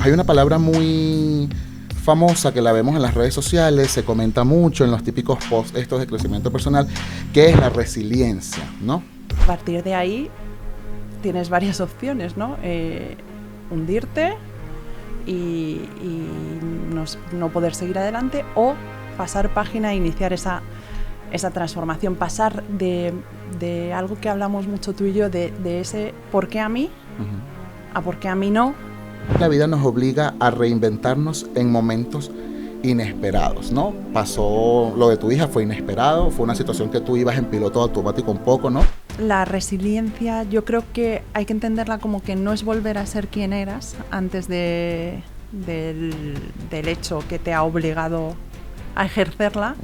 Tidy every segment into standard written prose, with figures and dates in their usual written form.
Hay una palabra muy famosa que la vemos en las redes sociales, se comenta mucho en los típicos posts estos de crecimiento personal, que es la resiliencia, ¿no? A partir de ahí tienes varias opciones, ¿no? Hundirte y no poder seguir adelante, o pasar página e iniciar esa transformación, pasar de algo que hablamos mucho tú y yo, de ese ¿por qué a mí? A ¿por qué a mí no? La vida nos obliga a reinventarnos en momentos inesperados, ¿no? Pasó lo de tu hija, fue inesperado, fue una situación que tú ibas en piloto automático un poco, ¿no? La resiliencia, yo creo que hay que entenderla como que no es volver a ser quien eras antes del hecho que te ha obligado a ejercerla,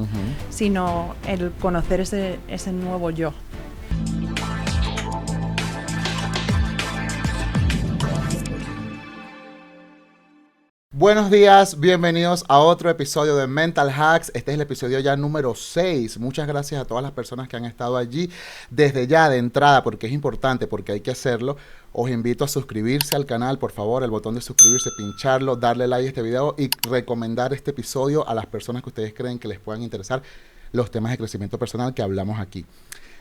sino el conocer ese nuevo yo. Buenos días, bienvenidos a otro episodio de Mental Hacks. Este es el episodio ya número 6. Muchas gracias a todas las personas que han estado allí desde ya de entrada, porque es importante, porque hay que hacerlo. Os invito a suscribirse al canal, por favor, el botón de suscribirse, pincharlo, darle like a este video y recomendar este episodio a las personas que ustedes creen que les puedan interesar los temas de crecimiento personal que hablamos aquí.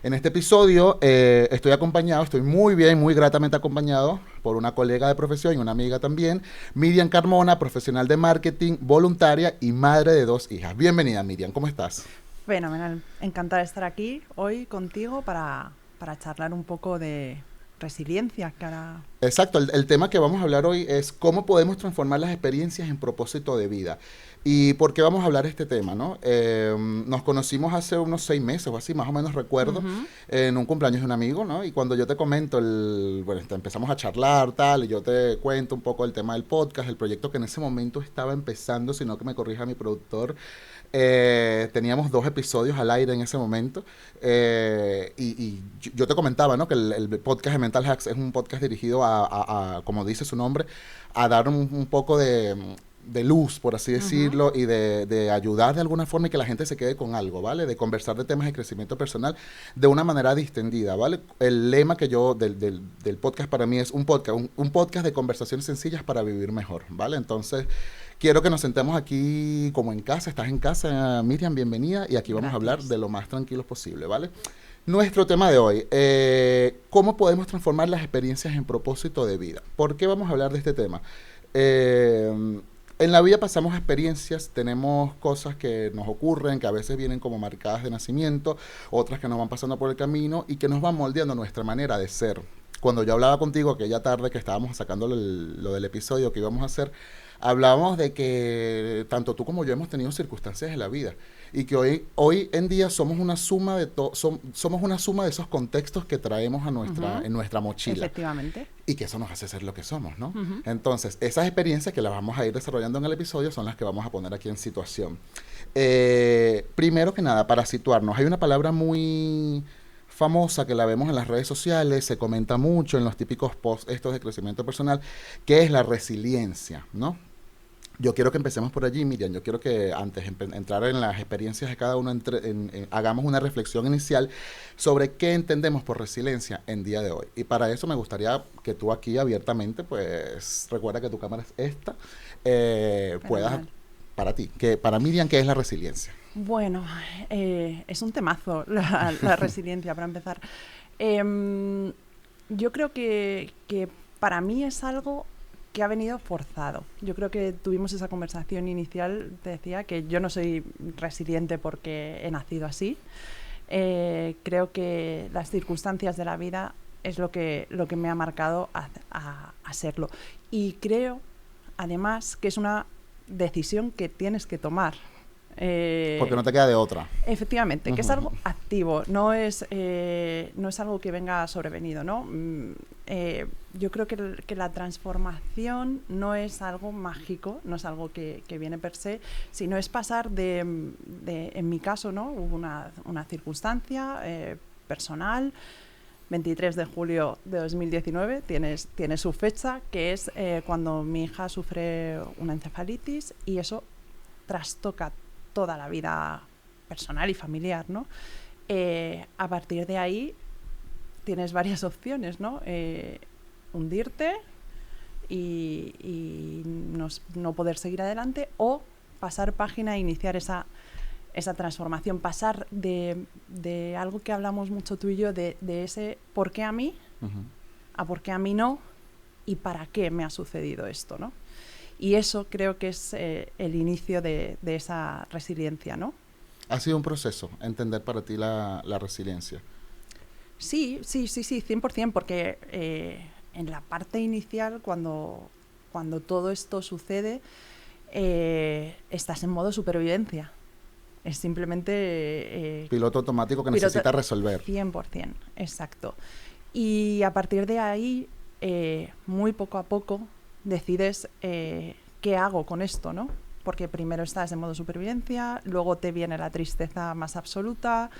En este episodio estoy muy bien, muy gratamente acompañado por una colega de profesión y una amiga también, Miriam Carmona, profesional de marketing, voluntaria y madre de 2 hijas. Bienvenida, Miriam, ¿cómo estás? Fenomenal, encantada de estar aquí hoy contigo para charlar un poco de resiliencia. Exacto, el tema que vamos a hablar hoy es cómo podemos transformar las experiencias en propósito de vida. ¿Y por qué vamos a hablar de este tema, no? Nos conocimos hace unos 6 meses o así, más o menos recuerdo, en un cumpleaños de un amigo, ¿no? Y cuando yo te comento, empezamos a charlar, tal, y yo te cuento un poco el tema del podcast, el proyecto que en ese momento estaba empezando, si no que me corrija mi productor. Teníamos 2 episodios al aire en ese momento, y yo te comentaba, ¿no? Que el podcast de Mental Hacks es un podcast dirigido a como dice su nombre, a dar un poco de luz, por así decirlo, y de ayudar de alguna forma y que la gente se quede con algo, ¿vale? De conversar de temas de crecimiento personal de una manera distendida, ¿vale? El lema que yo del podcast para mí es un podcast de conversaciones sencillas para vivir mejor, ¿vale? Entonces, quiero que nos sentemos aquí como en casa. Estás en casa, Miriam, bienvenida, y aquí vamos a hablar de lo más tranquilos posible, ¿vale? Nuestro tema de hoy, ¿cómo podemos transformar las experiencias en propósito de vida? ¿Por qué vamos a hablar de este tema? En la vida pasamos experiencias, tenemos cosas que nos ocurren, que a veces vienen como marcadas de nacimiento, otras que nos van pasando por el camino y que nos van moldeando nuestra manera de ser. Cuando yo hablaba contigo aquella tarde que estábamos sacando lo del episodio que íbamos a hacer, hablábamos de que tanto tú como yo hemos tenido circunstancias en la vida y que hoy en día somos una suma de somos una suma de esos contextos que traemos a en nuestra mochila. Efectivamente. Y que eso nos hace ser lo que somos, ¿no? Entonces, esas experiencias que las vamos a ir desarrollando en el episodio son las que vamos a poner aquí en situación. Primero que nada, para situarnos, hay una palabra muy famosa que la vemos en las redes sociales, se comenta mucho en los típicos posts estos de crecimiento personal, que es la resiliencia, ¿no? Yo quiero que empecemos por allí, Miriam. Yo quiero que antes de entrar en las experiencias de cada uno, hagamos una reflexión inicial sobre qué entendemos por resiliencia en día de hoy. Y para eso me gustaría que tú aquí abiertamente, pues recuerda que tu cámara es esta, puedas, para ti, para Miriam, ¿qué es la resiliencia? Bueno, es un temazo la resiliencia, para empezar. Yo creo que para mí es algo que ha venido forzado. Yo creo que tuvimos esa conversación inicial, te decía que yo no soy resiliente porque he nacido así. Creo que las circunstancias de la vida es lo que me ha marcado a serlo. Y creo, además, que es una decisión que tienes que tomar. Porque no te queda de otra. Efectivamente, que es algo activo, no es algo que venga sobrevenido, ¿no? Yo creo que la transformación no es algo mágico, no es algo que viene per se, sino es pasar en mi caso, ¿no? Hubo una circunstancia personal, 23 de julio de 2019, tiene su fecha, que es cuando mi hija sufre una encefalitis y eso trastoca toda la vida personal y familiar, ¿no? A partir de ahí tienes varias opciones, ¿no? Hundirte y no poder seguir adelante, o pasar página e iniciar esa transformación, pasar de algo que hablamos mucho tú y yo, de ese ¿por qué a mí? A ¿por qué a mí no? Y ¿para qué me ha sucedido esto, ¿no? Y eso creo que es el inicio de esa resiliencia, ¿no? ¿Ha sido un proceso entender para ti la resiliencia? Sí, 100%, porque en la parte inicial, cuando todo esto sucede, estás en modo supervivencia. Es simplemente... Piloto automático que necesita resolver. 100%, exacto. Y a partir de ahí, muy poco a poco, decides qué hago con esto, ¿no? Porque primero estás en modo supervivencia, luego te viene la tristeza más absoluta,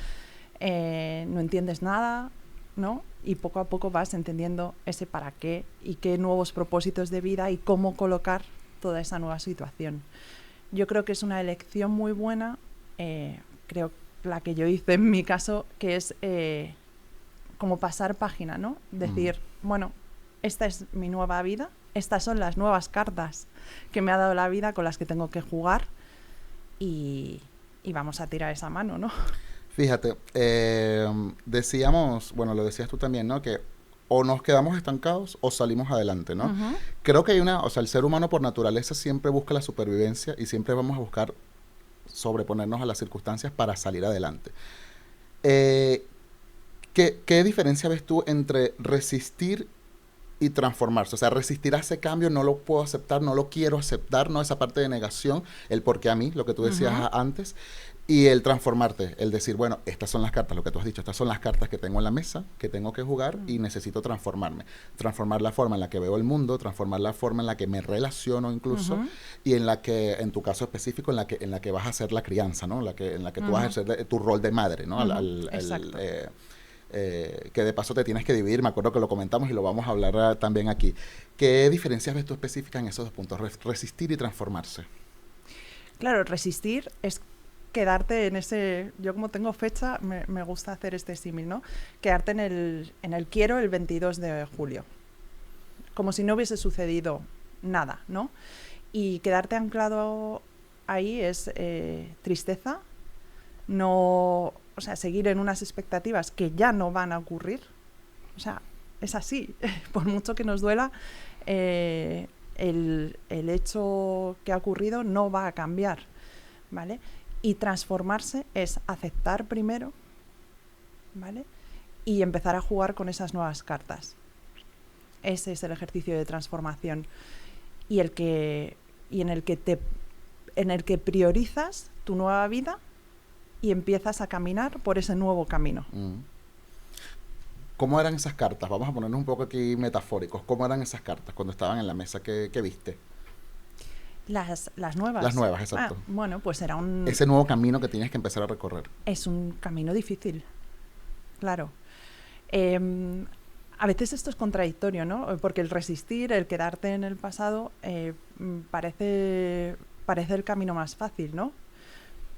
no entiendes nada, ¿no? Y poco a poco vas entendiendo ese para qué y qué nuevos propósitos de vida y cómo colocar toda esa nueva situación. Yo creo que es una elección muy buena, creo la que yo hice en mi caso, que es como pasar página, ¿no? Decir, bueno, esta es mi nueva vida, estas son las nuevas cartas que me ha dado la vida con las que tengo que jugar y vamos a tirar esa mano, ¿no? Fíjate, decíamos, bueno, lo decías tú también, ¿no? Que o nos quedamos estancados o salimos adelante, ¿no? Creo que o sea, el ser humano por naturaleza siempre busca la supervivencia y siempre vamos a buscar sobreponernos a las circunstancias para salir adelante. ¿Qué diferencia ves tú entre resistir y transformarse? O sea, resistir a ese cambio, no lo puedo aceptar, no lo quiero aceptar, ¿no? Esa parte de negación, el por qué a mí, lo que tú decías antes, y el transformarte, el decir, bueno, estas son las cartas, lo que tú has dicho, estas son las cartas que tengo en la mesa, que tengo que jugar y necesito transformarme. Transformar la forma en la que veo el mundo, transformar la forma en la que me relaciono incluso, y en la que, en tu caso específico, en la que vas a hacer la crianza, ¿no? En la que tú vas a hacer tu rol de madre, ¿no? Exacto. Que de paso te tienes que dividir, me acuerdo que lo comentamos y lo vamos a hablar también aquí. ¿Qué diferencias ves tú específicas en esos dos puntos? Resistir y transformarse. Claro, resistir es quedarte en ese... Yo como tengo fecha, me gusta hacer este símil, ¿no? Quedarte en el quiero el 22 de julio. Como si no hubiese sucedido nada, ¿no? Y quedarte anclado ahí es tristeza, no... O sea, seguir en unas expectativas que ya no van a ocurrir. O sea, es así. Por mucho que nos duela, el hecho que ha ocurrido no va a cambiar, ¿vale? Y transformarse es aceptar primero, ¿vale? Y empezar a jugar con esas nuevas cartas. Ese es el ejercicio de transformación. Y en el que priorizas tu nueva vida y empiezas a caminar por ese nuevo camino. ¿Cómo eran esas cartas? Vamos a ponernos un poco aquí metafóricos. ¿Cómo eran esas cartas cuando estaban en la mesa? ¿Qué viste? Las nuevas. Las nuevas, exacto. Bueno, pues era ese nuevo camino que tienes que empezar a recorrer. Es un camino difícil, claro. A veces esto es contradictorio, ¿no? Porque el resistir, el quedarte en el pasado, parece el camino más fácil, ¿no?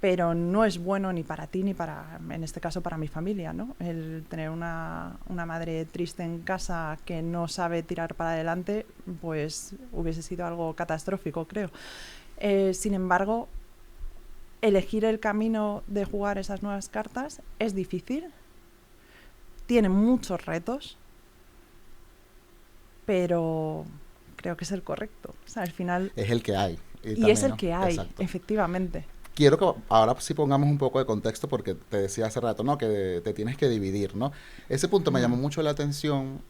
Pero no es bueno ni para ti ni para, en este caso, para mi familia, ¿no? El tener una madre triste en casa que no sabe tirar para adelante, pues hubiese sido algo catastrófico, creo. Sin embargo, elegir el camino de jugar esas nuevas cartas es difícil, tiene muchos retos, pero creo que es el correcto. O sea, al final... Es el que hay. Y es el que hay, exacto. Efectivamente. Quiero que ahora sí pongamos un poco de contexto porque te decía hace rato, ¿no? Que te tienes que dividir, ¿no? Ese punto me llamó mucho la atención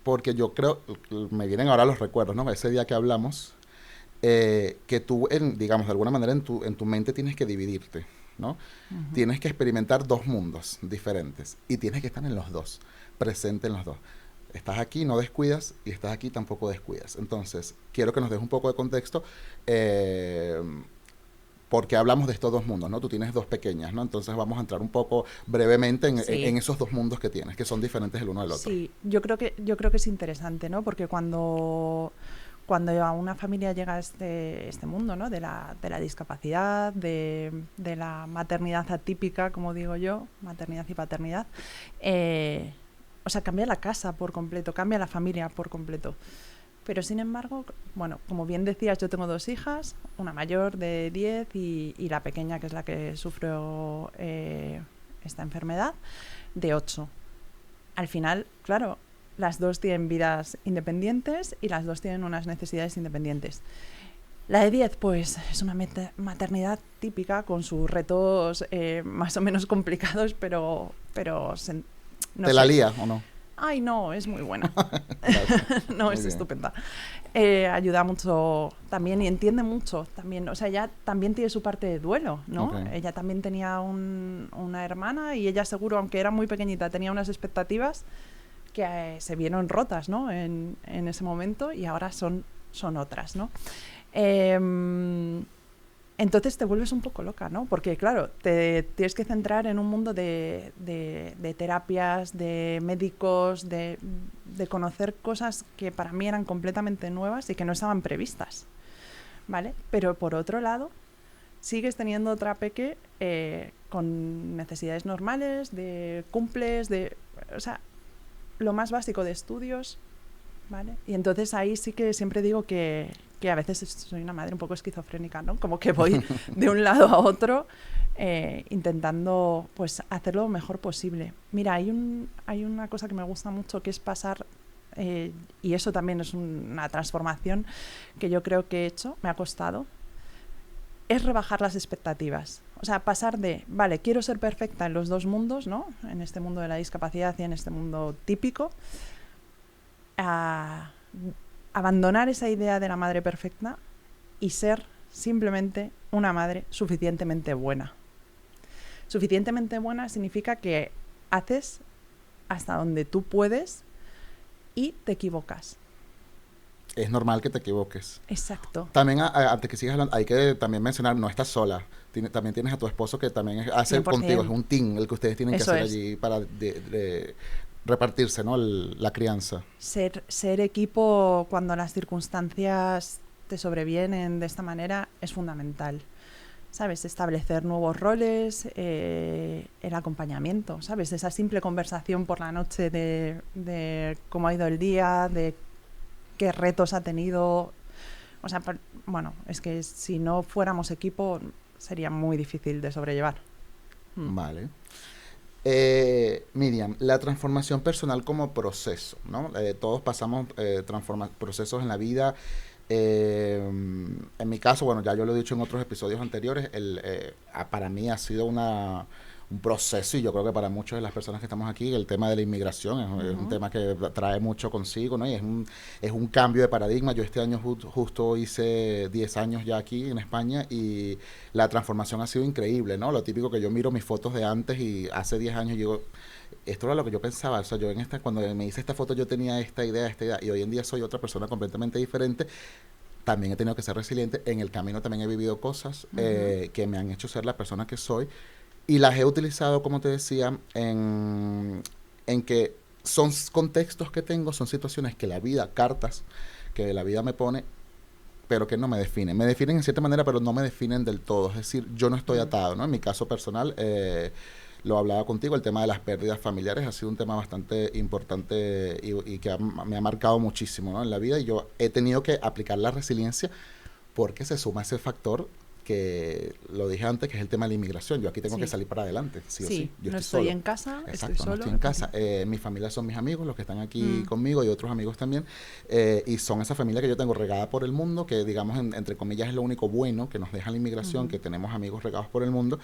porque yo creo, me vienen ahora los recuerdos, ¿no? Ese día que hablamos, que tú, digamos, de alguna manera en tu mente tienes que dividirte, ¿no? Tienes que experimentar dos mundos diferentes y tienes que estar en los dos, presente en los dos. Estás aquí, no descuidas, y estás aquí, tampoco descuidas. Entonces, quiero que nos des un poco de contexto porque hablamos de estos dos mundos, ¿no? Tú tienes dos pequeñas, ¿no? Entonces vamos a entrar un poco brevemente en esos dos mundos que tienes, que son diferentes el uno del otro. Sí, yo creo que es interesante, ¿no? Porque cuando a una familia llega a este mundo, ¿no? De la discapacidad, de la maternidad atípica, como digo yo, maternidad y paternidad, o sea, cambia la casa por completo, cambia la familia por completo. Pero sin embargo, bueno, como bien decías, yo tengo 2 hijas, una mayor de 10 y la pequeña, que es la que sufrió esta enfermedad, de 8. Al final, claro, las 2 tienen vidas independientes y las 2 tienen unas necesidades independientes. La de 10, pues, es una maternidad típica con sus retos más o menos complicados, pero no ¿Te sé. la lía o no? Ay, no, es muy buena. No, Muy es bien. estupenda. Ayuda mucho también y entiende mucho también. O sea, ella también tiene su parte de duelo, ¿no? Ok. Ella también tenía una hermana y ella seguro, aunque era muy pequeñita, tenía unas expectativas que se vieron rotas, ¿no? En ese momento y ahora son otras, ¿no? Entonces te vuelves un poco loca, ¿no? Porque, claro, te tienes que centrar en un mundo de terapias, de médicos, de conocer cosas que para mí eran completamente nuevas y que no estaban previstas, ¿vale? Pero, por otro lado, sigues teniendo otra peque con necesidades normales, de cumples, o sea, lo más básico de estudios, ¿vale? Y entonces ahí sí que siempre digo que a veces soy una madre un poco esquizofrénica, ¿no? Como que voy de un lado a otro intentando pues hacerlo lo mejor posible. Mira, hay una cosa que me gusta mucho que es pasar, y eso también es una transformación que yo creo que he hecho, me ha costado, es rebajar las expectativas. O sea, pasar de, vale, quiero ser perfecta en los 2 mundos, ¿no? En este mundo de la discapacidad y en este mundo típico, a abandonar esa idea de la madre perfecta y ser simplemente una madre suficientemente buena. Suficientemente buena significa que haces hasta donde tú puedes y te equivocas. Es normal que te equivoques. Exacto. También, antes que sigas hablando, hay que también mencionar, no estás sola. También tienes a tu esposo que también hace 100%. contigo, es un team el que ustedes tienen que Eso hacer es. allí para repartirse, ¿no? La crianza. Ser equipo cuando las circunstancias te sobrevienen de esta manera es fundamental. ¿Sabes? Establecer nuevos roles, el acompañamiento, ¿sabes? Esa simple conversación por la noche de cómo ha ido el día, de qué retos ha tenido. O sea, bueno, es que si no fuéramos equipo sería muy difícil de sobrellevar. Vale. Miriam, la transformación personal como proceso, ¿no? Todos pasamos procesos en la vida. En mi caso, bueno, ya yo lo he dicho en otros episodios anteriores, para mí ha sido un proceso, y yo creo que para muchas de las personas que estamos aquí, el tema de la inmigración es un tema que trae mucho consigo, ¿no? Y es un cambio de paradigma. Yo este año justo hice 10 años ya aquí en España y la transformación ha sido increíble, ¿no? Lo típico que yo miro mis fotos de antes y hace 10 años digo, esto era lo que yo pensaba, o sea, yo cuando me hice esta foto yo tenía esta idea, y hoy en día soy otra persona completamente diferente. También he tenido que ser resiliente, en el camino también he vivido cosas que me han hecho ser la persona que soy, y las he utilizado, como te decía, en que son contextos que tengo, son situaciones que la vida, cartas que la vida me pone, pero que no me definen. Me definen en cierta manera, pero no me definen del todo. Es decir, yo no estoy atado, ¿no? En mi caso personal, lo hablaba contigo, el tema de las pérdidas familiares ha sido un tema bastante importante y que me ha marcado muchísimo, ¿no? En la vida, y yo he tenido que aplicar la resiliencia porque se suma ese factor que lo dije antes, que es el tema de la inmigración. Yo aquí tengo que salir para adelante, sí o sí. Yo no estoy en casa, Exacto, estoy solo. no estoy en casa. Mi familia son mis amigos, los que están aquí conmigo, y otros amigos también. Y son esa familia que yo tengo regada por el mundo, que digamos, entre comillas, es lo único bueno que nos deja la inmigración, que tenemos amigos regados por el mundo.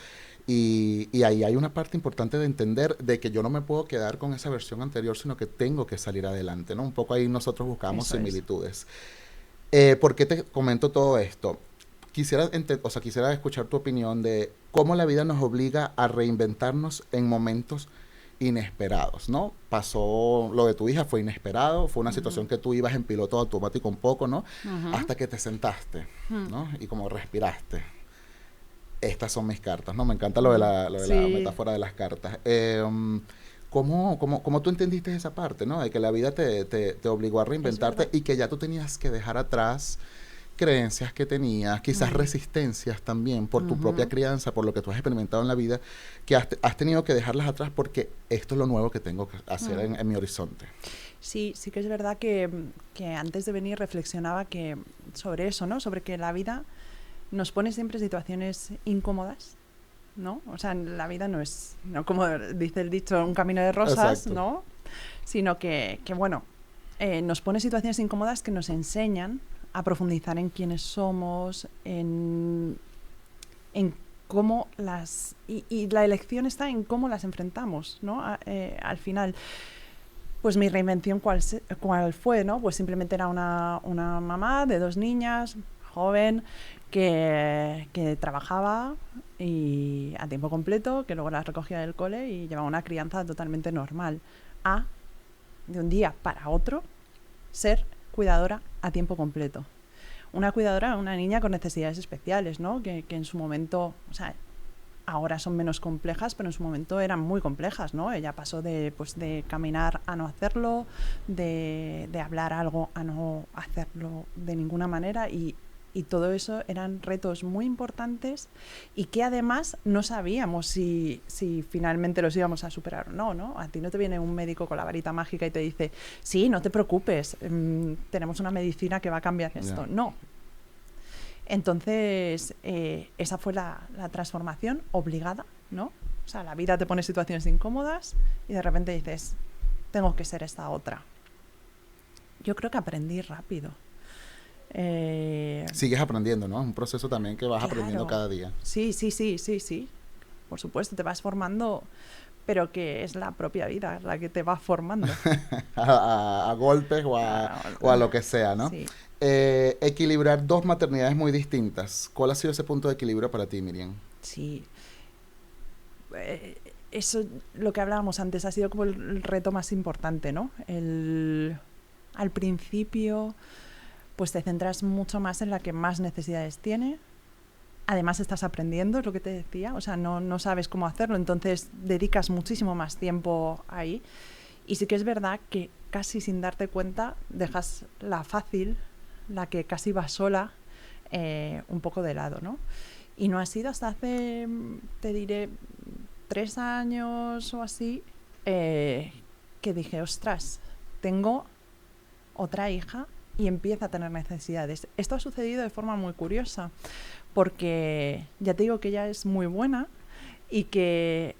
Y ahí hay una parte importante de entender de que yo no me puedo quedar con esa versión anterior, sino que tengo que salir adelante, ¿no? Un poco ahí nosotros buscamos similitudes. ¿Por qué te comento todo esto? Quisiera escuchar tu opinión de cómo la vida nos obliga a reinventarnos en momentos inesperados, ¿no? Pasó lo de tu hija, fue inesperado, fue una situación que tú ibas en piloto automático un poco, ¿no? Hasta que te sentaste, ¿no? Y como respiraste. Estas son mis cartas, ¿no? Me encanta lo de la metáfora de las cartas. ¿Cómo tú entendiste esa parte, ¿no? De que la vida te obligó a reinventarte y que ya tú tenías que dejar atrás creencias que tenías, quizás resistencias también por tu propia crianza, por lo que tú has experimentado en la vida, que has tenido que dejarlas atrás porque esto es lo nuevo que tengo que hacer en mi horizonte. Sí, sí que es verdad que antes de venir reflexionaba que sobre eso, ¿no? Sobre que la vida nos pone siempre situaciones incómodas, ¿no? O sea, la vida no es, no como dice el dicho, un camino de rosas, Exacto. ¿no? Sino que bueno, nos pone situaciones incómodas que nos enseñan a profundizar en quiénes somos, en cómo las... Y la elección está en cómo las enfrentamos, ¿no? Al final, pues mi reinvención, ¿cuál fue, no? Pues simplemente era una mamá de 2 niñas, joven, que trabajaba y a tiempo completo, que luego las recogía del cole y llevaba una crianza totalmente normal. De un día para otro, ser cuidadora a tiempo completo. Una cuidadora, una niña con necesidades especiales, ¿no? Que en su momento, o sea, ahora son menos complejas, pero en su momento eran muy complejas, ¿no? Ella pasó de caminar a no hacerlo, de hablar algo a no hacerlo de ninguna manera y todo eso eran retos muy importantes y que además no sabíamos si finalmente los íbamos a superar o no, ¿no? A ti no te viene un médico con la varita mágica y te dice, sí, no te preocupes, tenemos una medicina que va a cambiar esto. Yeah. No. Entonces, esa fue la transformación obligada, ¿no? O sea, la vida te pone situaciones incómodas y de repente dices, tengo que ser esta otra. Yo creo que aprendí rápido. Sigues aprendiendo, ¿no? Es un proceso también que vas aprendiendo Claro. cada día. Sí. Por supuesto, te vas formando, pero que es la propia vida la que te va formando. A golpes Ah, o a lo que sea, ¿no? sí, Equilibrar dos maternidades muy distintas. ¿Cuál ha sido ese punto de equilibrio para ti, Miriam? sí. Eso, lo que hablábamos antes, ha sido como el reto más importante, ¿no? Al principio, pues te centras mucho más en la que más necesidades tiene. Además estás aprendiendo, es lo que te decía, o sea, no sabes cómo hacerlo, entonces dedicas muchísimo más tiempo ahí. Y sí que es verdad que casi sin darte cuenta dejas la fácil, la que casi va sola, un poco de lado, ¿no? Y no ha sido hasta hace, te diré, 3 años o así, que dije, ostras, tengo otra hija y empieza a tener necesidades. Esto ha sucedido de forma muy curiosa, porque ya te digo que ella es muy buena y que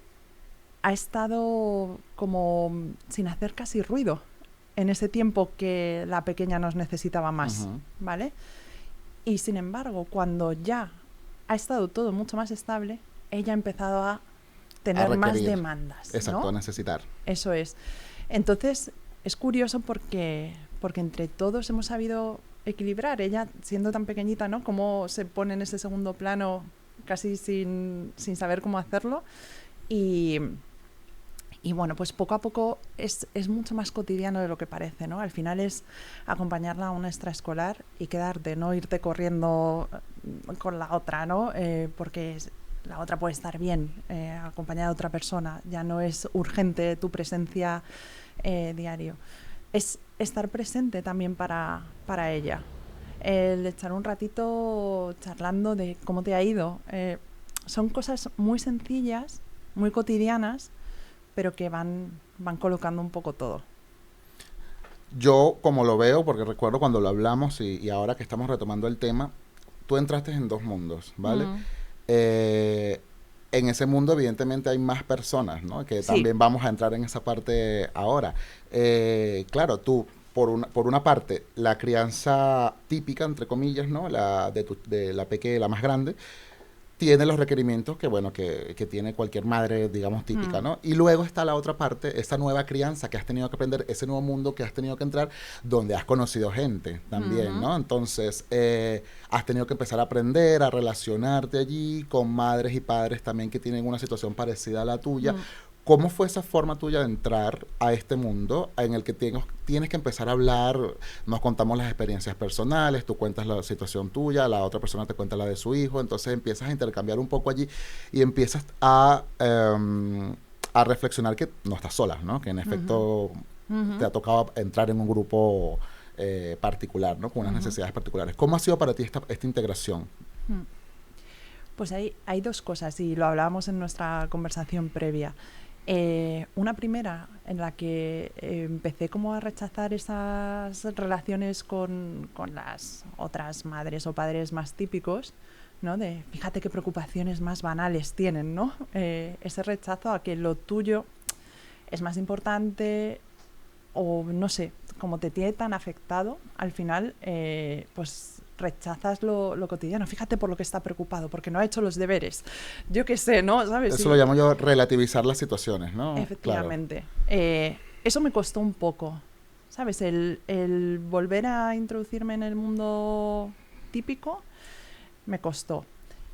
ha estado como sin hacer casi ruido en ese tiempo que la pequeña nos necesitaba más, Ujú. ¿vale? Y sin embargo, cuando ya ha estado todo mucho más estable, ella ha empezado a A tener más requerir. demandas, Exacto, a ¿no? necesitar. Eso es. Entonces, es curioso porque entre todos hemos sabido equilibrar. Ella, siendo tan pequeñita, ¿no? Cómo se pone en ese segundo plano casi sin saber cómo hacerlo. Y, y bueno, pues poco a poco es mucho más cotidiano de lo que parece, ¿no? Al final es acompañarla a una extraescolar y quedarte, no irte corriendo con la otra, ¿no? Porque la otra puede estar bien, acompañada de otra persona. Ya no es urgente tu presencia diario. Es estar presente también para ella. El echar un ratito charlando de cómo te ha ido. Son cosas muy sencillas, muy cotidianas, pero que van colocando un poco todo. Yo, como lo veo, porque recuerdo cuando lo hablamos y ahora que estamos retomando el tema, tú entraste en dos mundos, ¿vale? Mm. Eh, en ese mundo, evidentemente, hay más personas, ¿no? Que Sí. también vamos a entrar en esa parte ahora. Claro, tú, por una parte, la crianza típica, entre comillas, ¿no? De la peque, la más grande, tiene los requerimientos que, bueno, que tiene cualquier madre, digamos, típica, Mm. ¿no? Y luego está la otra parte, esa nueva crianza que has tenido que aprender, ese nuevo mundo que has tenido que entrar, donde has conocido gente también, Ujú. ¿no? Entonces, has tenido que empezar a aprender, a relacionarte allí con madres y padres también que tienen una situación parecida a la tuya. Mm. ¿Cómo fue esa forma tuya de entrar a este mundo en el que tienes que empezar a hablar? Nos contamos las experiencias personales, tú cuentas la situación tuya, la otra persona te cuenta la de su hijo, entonces empiezas a intercambiar un poco allí y empiezas a reflexionar que no estás sola, ¿no? Que en Ujú. efecto te Ujú. ha tocado entrar en un grupo particular, ¿no? Con unas Ujú. necesidades particulares. ¿Cómo ha sido para ti esta integración? Mm. Pues hay 2 cosas y lo hablábamos en nuestra conversación previa. Una primera en la que empecé como a rechazar esas relaciones con las otras madres o padres más típicos, ¿no? De fíjate qué preocupaciones más banales tienen, ¿no? Ese rechazo a que lo tuyo es más importante, o no sé, como te tiene tan afectado, al final pues rechazas lo cotidiano. Fíjate por lo que está preocupado, porque no ha hecho los deberes. Yo qué sé, ¿no? ¿Sabes? Eso Sí, lo llamo yo relativizar las situaciones, ¿no? Claro. efectivamente. Eso me costó un poco, ¿sabes? El volver a introducirme en el mundo típico me costó.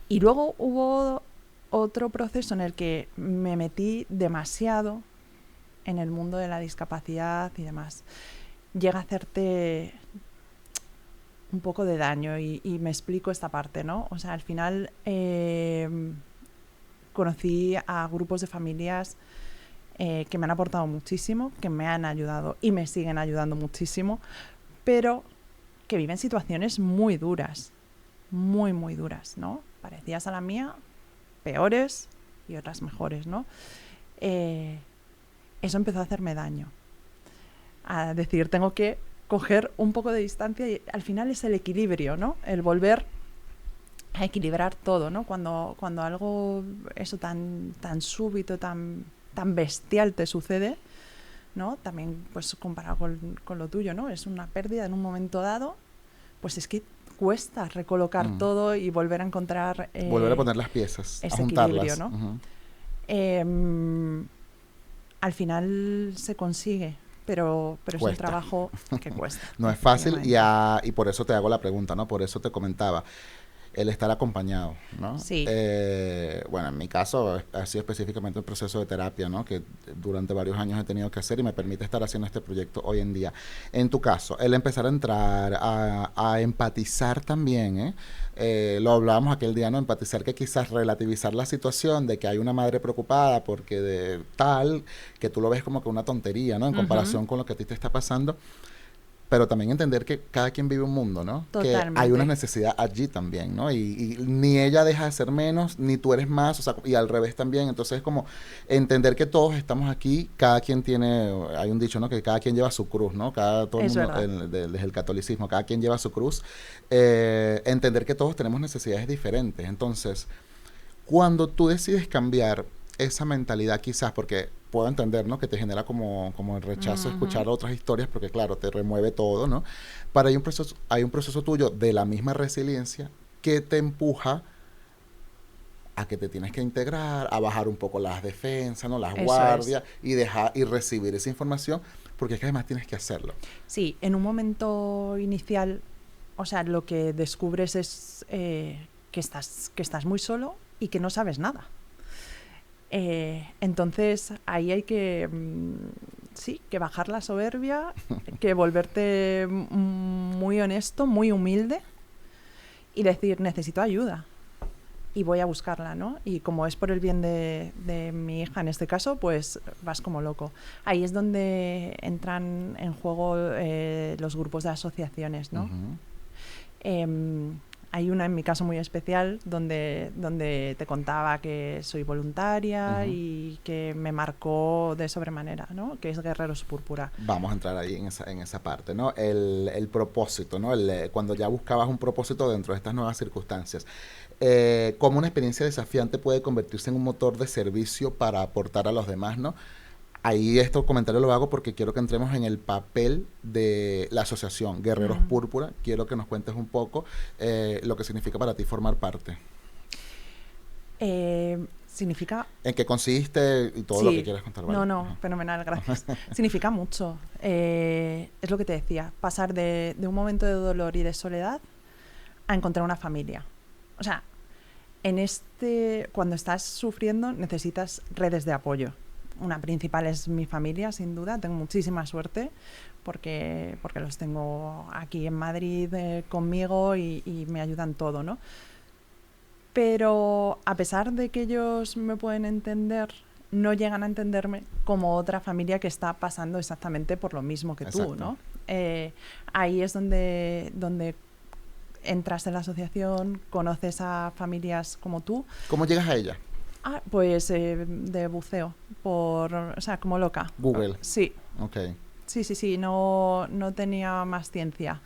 Y luego hubo otro proceso en el que me metí demasiado en el mundo de la discapacidad y demás. Llega a hacerte un poco de daño y me explico esta parte, ¿no? O sea, al final conocí a grupos de familias que me han aportado muchísimo, que me han ayudado y me siguen ayudando muchísimo, pero que viven situaciones muy duras, muy, muy duras, ¿no? Parecidas a la mía, peores y otras mejores, ¿no? Eso empezó a hacerme daño. A decir, tengo que coger un poco de distancia y al final es el equilibrio, ¿no? El volver a equilibrar todo, ¿no? Cuando algo, eso tan súbito, tan bestial te sucede, ¿no? También, pues, comparado con lo tuyo, ¿no? Es una pérdida en un momento dado, pues es que cuesta recolocar todo y volver a encontrar Volver a poner las piezas, a ese equilibrio, juntarlas. ¿no? Ujú. Al final se consigue, pero es un Cuesta. trabajo que cuesta, No es fácil efectivamente. y por eso te hago la pregunta, ¿no? Por eso te comentaba. El estar acompañado, ¿no? Sí. Bueno, en mi caso ha sido específicamente un proceso de terapia, ¿no? Que durante varios años he tenido que hacer y me permite estar haciendo este proyecto hoy en día. En tu caso, el empezar a entrar, a empatizar también, ¿eh? Lo hablábamos aquel día, ¿no? Empatizar, que quizás relativizar la situación de que hay una madre preocupada porque de tal, que tú lo ves como que una tontería, ¿no? En Ujú. comparación con lo que a ti te está pasando, pero también entender que cada quien vive un mundo, ¿no? Que hay una Totalmente. necesidad allí también, ¿no? Y ni ella deja de ser menos, ni tú eres más, o sea, y al revés también. Entonces es como entender que todos estamos aquí, cada quien tiene, hay un dicho, ¿no? Que cada quien lleva su cruz, ¿no? Todo el Es mundo, verdad. desde el catolicismo, cada quien lleva su cruz. Entender que todos tenemos necesidades diferentes. Entonces, cuando tú decides cambiar esa mentalidad, quizás porque puedo entender, ¿no? Que te genera como el rechazo de Ujú. escuchar otras historias, porque claro, te remueve todo, ¿no? Pero hay un proceso tuyo de la misma resiliencia que te empuja a que te tienes que integrar, a bajar un poco las defensas, ¿no? Las Eso es. guardias y dejar y recibir esa información, porque es que además tienes que hacerlo. Sí, en un momento inicial, o sea, lo que descubres es que estás muy solo y que no sabes nada. Entonces ahí hay que, sí, que bajar la soberbia, que volverte muy honesto, muy humilde y decir, necesito ayuda y voy a buscarla, ¿no? Y como es por el bien de mi hija en este caso, pues vas como loco. Ahí es donde entran en juego los grupos de asociaciones, ¿no? Ujú. Em, Hay una en mi caso muy especial donde te contaba que soy voluntaria Ujú. y que me marcó de sobremanera, ¿no? Que es Guerreros Púrpura. Vamos a entrar ahí en esa parte, ¿no? El propósito, ¿no? Cuando ya buscabas un propósito dentro de estas nuevas circunstancias. Cómo una experiencia desafiante puede convertirse en un motor de servicio para aportar a los demás, ¿no? Ahí este comentario lo hago porque quiero que entremos en el papel de la asociación Guerreros Mm. Púrpura. Quiero que nos cuentes un poco lo que significa para ti formar parte. Significa. En qué consiste y todo lo que Sí, quieras contar, ¿vale? no, no, Ajá. fenomenal, gracias. Significa mucho. Es lo que te decía, pasar de un momento de dolor y de soledad a encontrar una familia. O sea, cuando estás sufriendo necesitas redes de apoyo. Una principal es mi familia, sin duda. Tengo muchísima suerte porque los tengo aquí en Madrid conmigo y me ayudan todo, ¿no? Pero a pesar de que ellos me pueden entender, no llegan a entenderme como otra familia que está pasando exactamente por lo mismo que tú, Exacto. ¿no? Ahí es donde entras en la asociación, conoces a familias como tú. ¿Cómo llegas a ella? Ah, pues de buceo, o sea, como loca. Google. Sí, Ok. sí, no tenía más ciencia.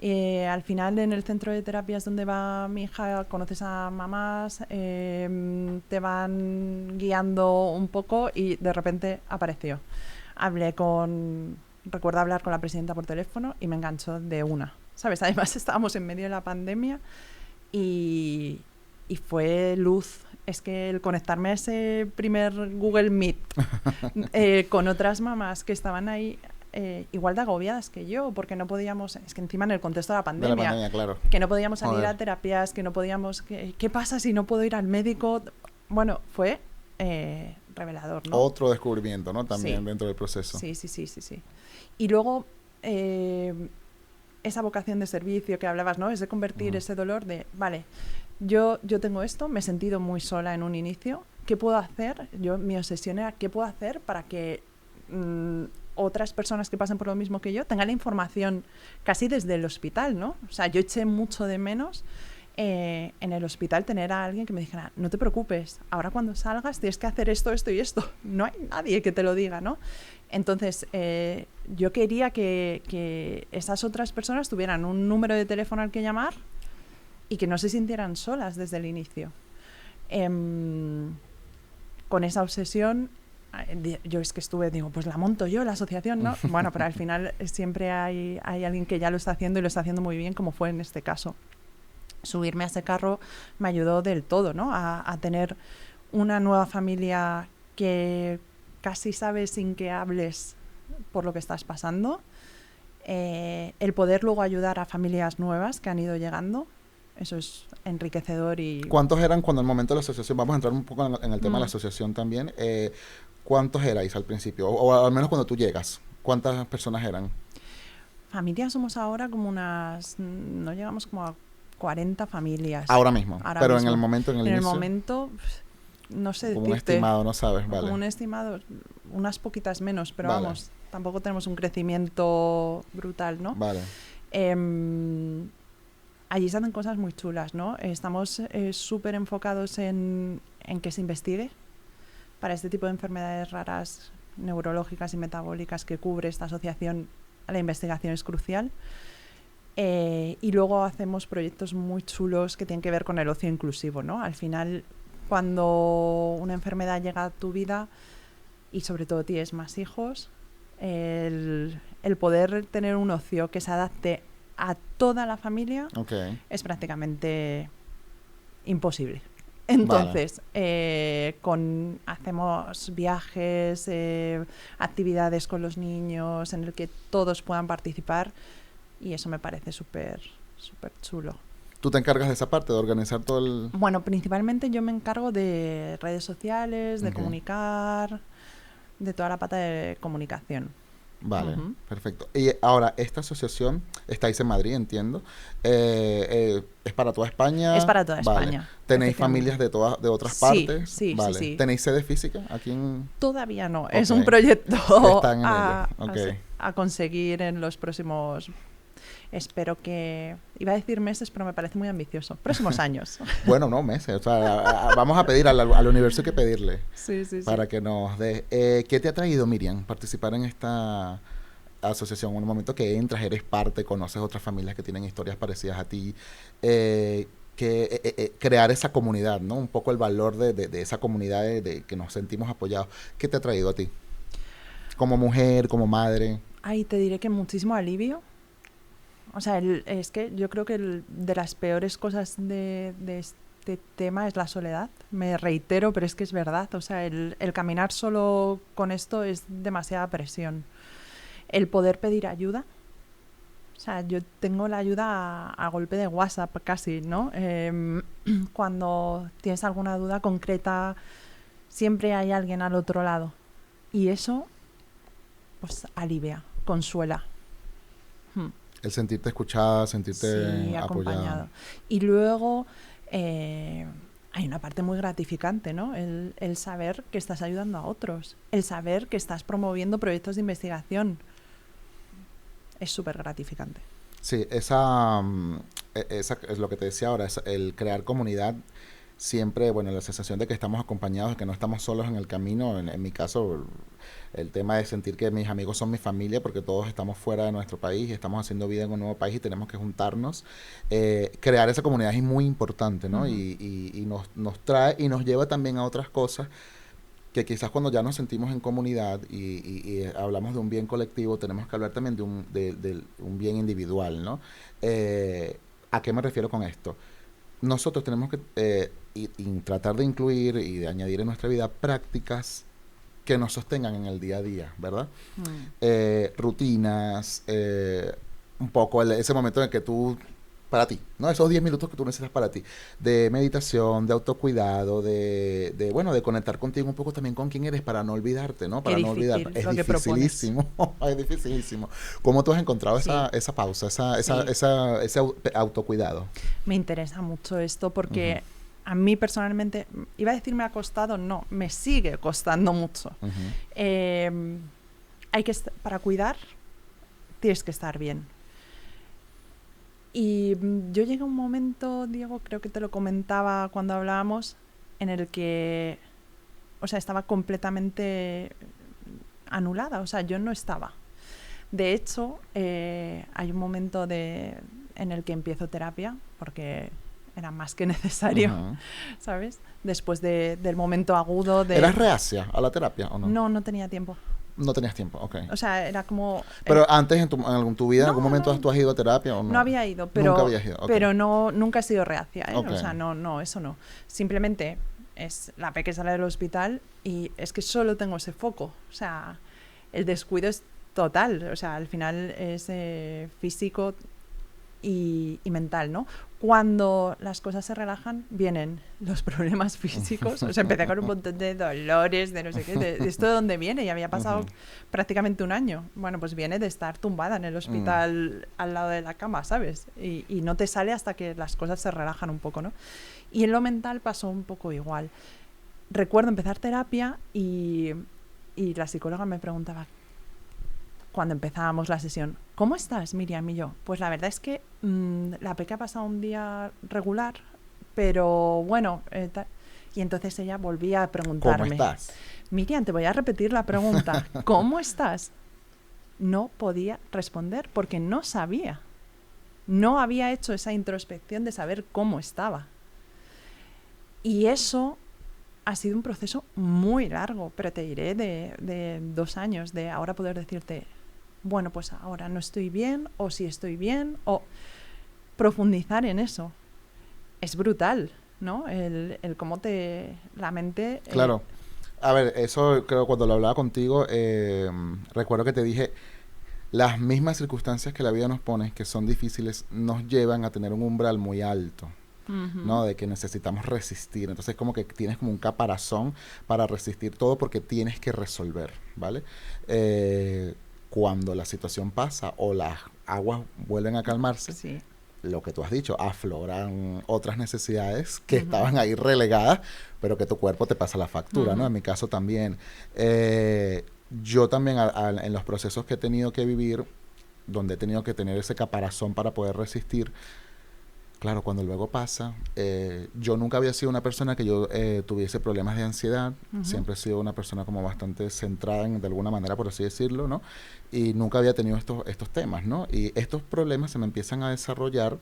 Al final en el centro de terapias donde va mi hija conoces a mamás, te van guiando un poco y de repente apareció. Recuerdo hablar con la presidenta por teléfono y me enganchó de una, ¿sabes? Además estábamos en medio de la pandemia y, y fue luz. Es que el conectarme a ese primer Google Meet con otras mamás que estaban ahí igual de agobiadas que yo, porque no podíamos, es que encima en el contexto de la De la pandemia, pandemia, claro. que no podíamos salir Joder. a terapias, que no podíamos, ¿qué pasa si no puedo ir al médico? Bueno, fue revelador, ¿no? Otro descubrimiento, ¿no? También Sí, dentro del proceso. sí. Y luego, esa vocación de servicio que hablabas, ¿no? Es de convertir ese dolor de, vale, yo tengo esto, me he sentido muy sola en un inicio, ¿qué puedo hacer? Mi obsesión era, ¿qué puedo hacer para que otras personas que pasen por lo mismo que yo tengan la información casi desde el hospital, ¿no? O sea, yo eché mucho de menos en el hospital tener a alguien que me dijera, no te preocupes, ahora cuando salgas tienes que hacer esto, esto y esto. No hay nadie que te lo diga, ¿no? Entonces, yo quería que esas otras personas tuvieran un número de teléfono al que llamar y que no se sintieran solas desde el inicio. Con esa obsesión, yo es que digo, pues la monto yo, la asociación, ¿no? Bueno, pero al final siempre hay alguien que ya lo está haciendo y lo está haciendo muy bien, como fue en este caso. Subirme a ese carro me ayudó del todo, ¿no? A tener una nueva familia que casi sabes sin que hables por lo que estás pasando. El poder luego ayudar a familias nuevas que han ido llegando, eso es enriquecedor y... ¿Cuántos eran cuando el momento de la asociación? Vamos a entrar un poco en el tema de la asociación también. ¿Cuántos erais al principio? O al menos cuando tú llegas. ¿Cuántas personas eran? Familias somos ahora como no llegamos como a 40 familias. Ahora mismo. Ahora Pero mismo. en el momento, en el En el inicio. momento, no sé Como un decirte. estimado, no sabes, vale. Como un estimado, unas poquitas menos, pero Vale. vamos, tampoco tenemos un crecimiento brutal, ¿no? Vale. Allí se hacen cosas muy chulas, ¿no? Estamos súper enfocados en que se investigue para este tipo de enfermedades raras, neurológicas y metabólicas que cubre esta asociación. La investigación es crucial. Y luego hacemos proyectos muy chulos que tienen que ver con el ocio inclusivo, ¿no? Al final, cuando una enfermedad llega a tu vida y sobre todo tienes más hijos, el poder tener un ocio que se adapte a toda la familia es prácticamente imposible. Entonces, hacemos viajes, actividades con los niños en el que todos puedan participar y eso me parece súper chulo. ¿Tú te encargas de esa parte, de organizar todo el...? Bueno, principalmente yo me encargo de redes sociales, de comunicar, de toda la pata de comunicación. Vale, perfecto. Y ahora, esta asociación, estáis en Madrid, entiendo. ¿Es para toda España? Es para toda España. ¿Tenéis familias de otras partes? Sí, vale. sí. ¿Tenéis sede física aquí en...? Todavía no. Es un proyecto a conseguir en los próximos... Espero que... Iba a decir meses, pero me parece muy ambicioso. Próximos años. Bueno, no, meses. O sea, vamos a pedir al universo que pedirle. Sí. Para que nos dé... ¿Qué te ha traído, Miriam, participar en esta asociación? En un momento que entras, eres parte, conoces otras familias que tienen historias parecidas a ti. Crear esa comunidad, ¿no? Un poco el valor de esa comunidad, de que nos sentimos apoyados. ¿Qué te ha traído a ti? Como mujer, como madre. Ay, te diré que muchísimo alivio. O sea, es que yo creo que de las peores cosas de este tema es la soledad. Me reitero, pero es que es verdad. O sea, el caminar solo con esto es demasiada presión. El poder pedir ayuda. O sea, yo tengo la ayuda a golpe de WhatsApp casi, ¿no? Cuando tienes alguna duda concreta, siempre hay alguien al otro lado. Y eso, pues, alivia, consuela. El sentirte escuchada, sentirte acompañado. Y luego hay una parte muy gratificante, ¿no? El saber que estás ayudando a otros, el saber que estás promoviendo proyectos de investigación. Es súper gratificante. Sí, esa es lo que te decía ahora, es el crear comunidad. siempre, bueno, la sensación de que estamos acompañados, de que no estamos solos en el camino. En mi caso, el tema de sentir que mis amigos son mi familia, porque todos estamos fuera de nuestro país y estamos haciendo vida en un nuevo país y tenemos que juntarnos. Crear esa comunidad es muy importante, ¿no? Ujú. Y nos trae y nos lleva también a otras cosas que quizás cuando ya nos sentimos en comunidad y hablamos de un bien colectivo, tenemos que hablar también de un bien individual, ¿no? ¿A qué me refiero con esto? Nosotros tenemos que y tratar de incluir y de añadir en nuestra vida prácticas que nos sostengan en el día a día, ¿verdad? Mm. Rutinas, un poco ese momento en el que tú, para ti, ¿no? Esos 10 minutos que tú necesitas para ti, de meditación, de autocuidado, bueno, de conectar contigo un poco también con quién eres para no olvidarte, ¿no? Qué Para no olvidar. difícil Es lo que propones. dificilísimo, es dificilísimo. ¿Cómo tú has encontrado Sí, esa pausa, sí. ese autocuidado? Me interesa mucho esto Ujú, porque a mí personalmente, iba a decir me ha costado, no, me sigue costando mucho. ujú, Eh, para cuidar tienes que estar bien. Y yo llegué a un momento, Diego, creo que te lo comentaba cuando hablábamos, en el que, o sea, estaba completamente anulada, o sea, yo no estaba. De hecho, hay un momento en el que empiezo terapia, porque era más que necesario, ujú. ¿sabes? Después del momento agudo ¿Eras de... reacia a la terapia o no? No, no tenía tiempo. No tenías tiempo, ok. O sea, era como... Pero antes en tu vida, en algún no, momento no, tú has ido a terapia o no no? había ido, Nunca habías ido, ok. pero no, nunca he sido reacia, ¿eh? Ok. O sea, no, no, eso no. Simplemente es la peque sale del hospital y es que solo tengo ese foco. O sea, el descuido es total. O sea, al final es físico y mental, ¿no? Cuando las cosas se relajan, vienen los problemas físicos. O sea, empecé con un montón de dolores, de no sé qué. De esto de dónde viene, y había pasado Ujú, prácticamente un año. Bueno, pues viene de estar tumbada en el mm, hospital al lado de la cama, ¿sabes? Y no te sale hasta que las cosas se relajan un poco, ¿no? Y en lo mental pasó un poco igual. Recuerdo empezar terapia y la psicóloga me preguntaba, cuando empezábamos la sesión, ¿cómo estás, Miriam? Y yo, pues la verdad es que la peque ha pasado un día regular, pero bueno, y entonces ella volvía a ¿Cómo preguntarme, estás? Miriam, te voy a repetir la pregunta, ¿cómo estás? No podía responder porque no sabía, no había hecho esa introspección de saber cómo estaba. Y eso ha sido un proceso muy largo, pero te diré de 2 años, de ahora poder decirte, bueno, pues ahora no estoy bien, o si estoy bien, o profundizar en eso. Es brutal, ¿no? El cómo la mente... Claro. A ver, eso creo cuando lo hablaba contigo, recuerdo que te dije, las mismas circunstancias que la vida nos pone, que son difíciles, nos llevan a tener un umbral muy alto, Ujú, ¿no? De que necesitamos resistir. Entonces como que tienes como un caparazón para resistir todo porque tienes que resolver, ¿vale? Eh, Cuando la situación pasa o las aguas vuelven a calmarse, sí. lo que tú has dicho, afloran otras necesidades que Ujú, estaban ahí relegadas, pero que tu cuerpo te pasa la factura, ¿no? ujú, En mi caso también. Eh, yo también en los procesos que he tenido que vivir, donde he tenido que tener ese caparazón para poder resistir, claro, cuando luego pasa, yo nunca había sido una persona que yo tuviese problemas de ansiedad, ujú, siempre he sido una persona como bastante centrada de alguna manera, por así decirlo, ¿no? Y nunca había tenido estos temas, ¿no? Y estos problemas se me empiezan a desarrollar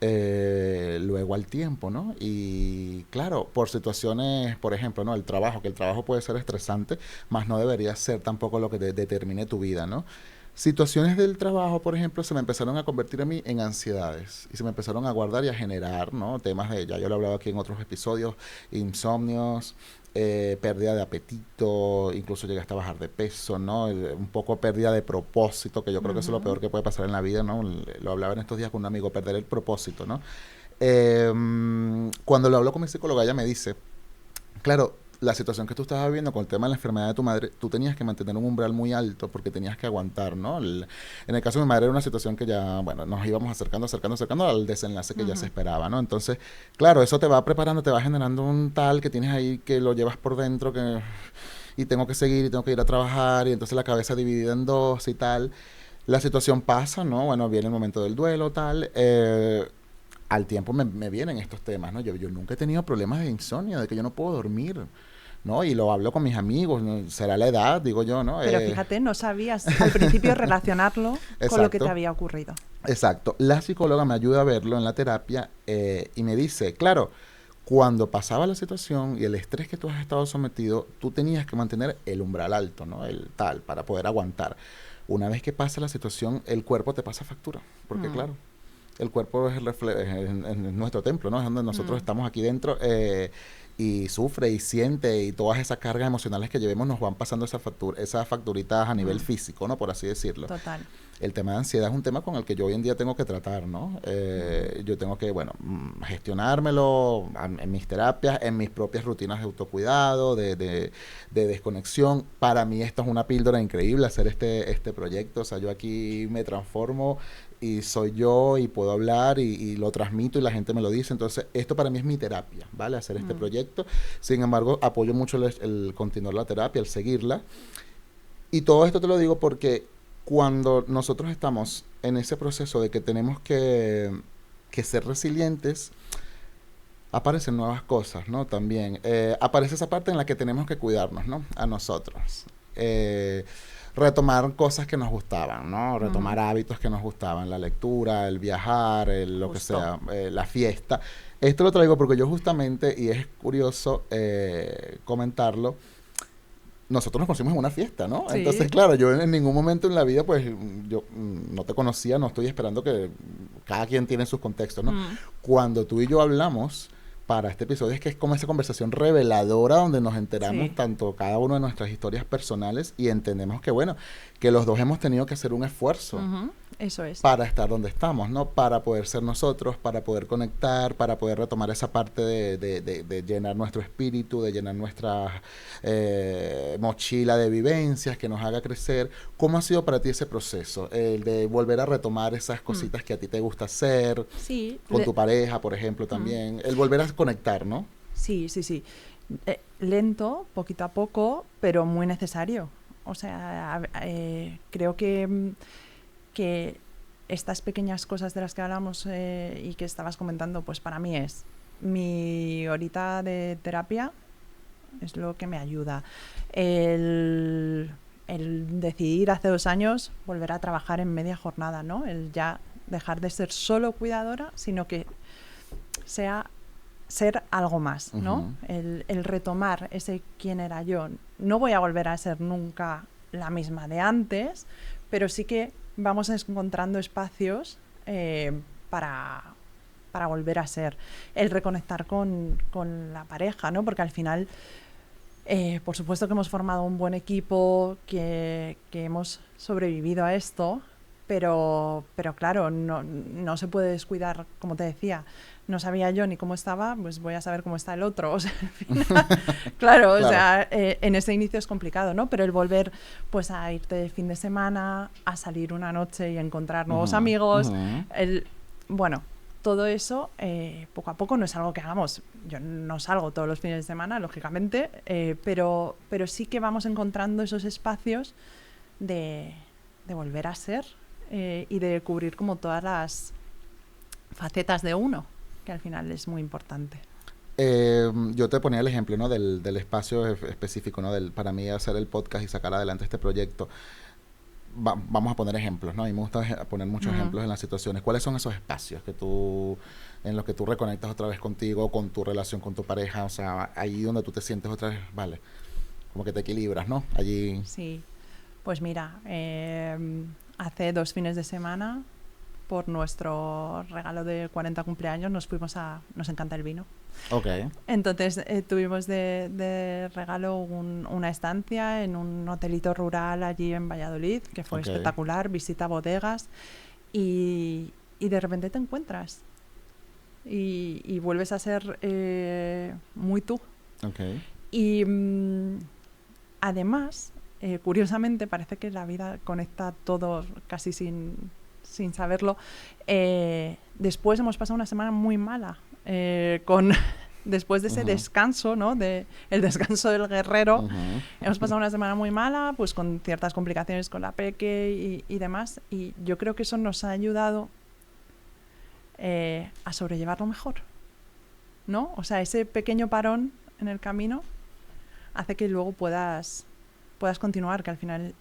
luego al tiempo, ¿no? Y claro, por situaciones, por ejemplo, ¿no? El trabajo, que el trabajo puede ser estresante, más no debería ser tampoco lo que determine tu vida, ¿no? Situaciones del trabajo, por ejemplo, se me empezaron a convertir a mí en ansiedades y se me empezaron a guardar y a generar, ¿no? Temas de, ya yo lo he hablado aquí en otros episodios, insomnios, pérdida de apetito, incluso llegué hasta bajar de peso, ¿no? Un poco pérdida de propósito, que yo creo que eso es lo ujú. peor que puede pasar en la vida, ¿no? Lo hablaba en estos días con un amigo, perder el propósito, ¿no? Cuando lo hablo con mi psicóloga, ella me dice, claro, la situación que tú estabas viviendo con el tema de la enfermedad de tu madre, tú tenías que mantener un umbral muy alto porque tenías que aguantar, ¿no? En el caso de mi madre era una situación que ya, bueno, nos íbamos acercando al desenlace que ya se Ujú, esperaba, ¿no? Entonces, claro, eso te va preparando, te va generando un tal que tienes ahí que lo llevas por dentro, que y tengo que seguir y tengo que ir a trabajar y entonces la cabeza dividida en dos y tal. La situación pasa, ¿no? Bueno, viene el momento del duelo, tal. al tiempo me vienen estos temas, ¿no? Yo nunca he tenido problemas de insomnio, de que yo no puedo dormir, ¿no? Y lo hablo con mis amigos, ¿no? Será la edad, digo yo, ¿no? Pero fíjate, no sabías al principio relacionarlo con lo que te había ocurrido. Exacto. La psicóloga me ayuda a verlo en la terapia y me dice, claro, cuando pasaba la situación y el estrés que tú has estado sometido, tú tenías que mantener el umbral alto, ¿no? El tal, para poder aguantar. Una vez que pasa la situación, el cuerpo te pasa factura, porque claro, el cuerpo es el es nuestro templo, ¿no? Es donde nosotros estamos aquí dentro y sufre y siente y todas esas cargas emocionales que llevemos nos van pasando esas facturitas a nivel físico, ¿no? Por así decirlo. Total. El tema de ansiedad es un tema con el que yo hoy en día tengo que tratar, ¿no? Yo tengo que, bueno, gestionármelo en mis terapias, en mis propias rutinas de autocuidado, de desconexión. Para mí esto es una píldora increíble hacer este proyecto. O sea, yo aquí me transformo y soy yo y puedo hablar y lo transmito y la gente me lo dice. Entonces, esto para mí es mi terapia, ¿vale? Hacer este proyecto. Sin embargo, apoyo mucho el continuar la terapia, el seguirla. Y todo esto te lo digo porque cuando nosotros estamos en ese proceso de que tenemos que ser resilientes, aparecen nuevas cosas, ¿no? También aparece esa parte en la que tenemos que cuidarnos, ¿no? A nosotros. Retomar cosas que nos gustaban, ¿no? Retomar hábitos que nos gustaban, la lectura, el viajar, lo que sea, la fiesta. Esto lo traigo porque yo justamente, y es curioso comentarlo, nosotros nos conocimos en una fiesta, ¿no? Sí. Entonces, claro, yo en ningún momento en la vida, pues, yo no te conocía, no estoy esperando que cada quien tiene sus contextos, ¿no? Cuando tú y yo hablamos para este episodio es que es como esa conversación reveladora donde nos enteramos tanto cada uno de nuestras historias personales y entendemos que, bueno, que los dos hemos tenido que hacer un esfuerzo. Eso es. Para estar donde estamos, ¿no? Para poder ser nosotros, para poder conectar, para poder retomar esa parte de llenar nuestro espíritu, de llenar nuestra mochila de vivencias que nos haga crecer. ¿Cómo ha sido para ti ese proceso? El de volver a retomar esas cositas que a ti te gusta hacer, con tu pareja, por ejemplo, también. El volver a conectar, ¿no? Sí. Lento, poquito a poco, pero muy necesario. O sea, creo que estas pequeñas cosas de las que hablamos y que estabas comentando, pues para mí es mi horita de terapia, es lo que me ayuda. El decidir hace 2 años volver a trabajar en media jornada, ¿no? El ya dejar de ser solo cuidadora, sino que sea ser algo más, ¿no? El retomar ese quién era yo. No voy a volver a ser nunca la misma de antes, pero sí que vamos encontrando espacios para volver a ser. El reconectar con la pareja, ¿no? Porque al final, por supuesto que hemos formado un buen equipo, que hemos sobrevivido a esto, pero claro, no se puede descuidar, como te decía. No sabía yo ni cómo estaba, pues voy a saber cómo está el otro. O sea, al final, claro, o sea, en ese inicio es complicado, ¿no? Pero el volver pues a irte de fin de semana, a salir una noche y encontrar nuevos amigos, bueno, todo eso poco a poco no es algo que hagamos. Yo no salgo todos los fines de semana, lógicamente, pero sí que vamos encontrando esos espacios de volver a ser y de cubrir como todas las facetas de uno, que al final es muy importante. Yo te ponía el ejemplo, ¿no? del espacio específico, ¿no? Para mí hacer el podcast y sacar adelante este proyecto. Vamos a poner ejemplos, ¿no? Y me gusta poner muchos ejemplos en las situaciones. ¿Cuáles son esos espacios en los que tú reconectas otra vez contigo, con tu relación con tu pareja? O sea, ahí donde tú te sientes otra vez, vale, como que te equilibras, ¿no? Allí. Sí, pues mira, hace 2 fines de semana, por nuestro regalo de 40 cumpleaños, nos encanta el vino. Okay. Entonces tuvimos de regalo una estancia en un hotelito rural allí en Valladolid, que fue espectacular, visita bodegas y de repente te encuentras y vuelves a ser muy tú. Okay. Y además, curiosamente, parece que la vida conecta todo casi sin saberlo. Después hemos pasado una semana muy mala después de ese descanso, ¿no? El descanso del guerrero. Hemos pasado una semana muy mala, pues con ciertas complicaciones con la peque y demás, y yo creo que eso nos ha ayudado a sobrellevarlo mejor, ¿no? O sea, ese pequeño parón en el camino hace que luego puedas continuar, que al final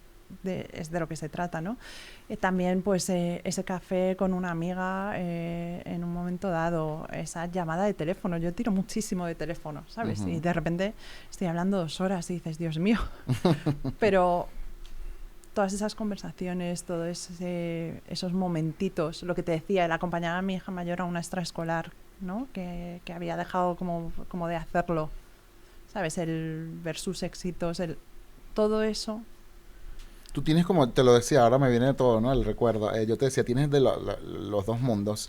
es de lo que se trata, ¿no? También, pues, ese café con una amiga en un momento dado, esa llamada de teléfono. Yo tiro muchísimo de teléfono, ¿sabes? Y de repente estoy hablando 2 horas y dices, Dios mío. Pero todas esas conversaciones, todos esos momentitos, lo que te decía, el acompañar a mi hija mayor a una extraescolar, ¿no? Que había dejado como de hacerlo, ¿sabes? El ver sus éxitos, todo eso. Tú tienes como, te lo decía, ahora me viene todo, ¿no? El recuerdo. Yo te decía, tienes de los dos mundos.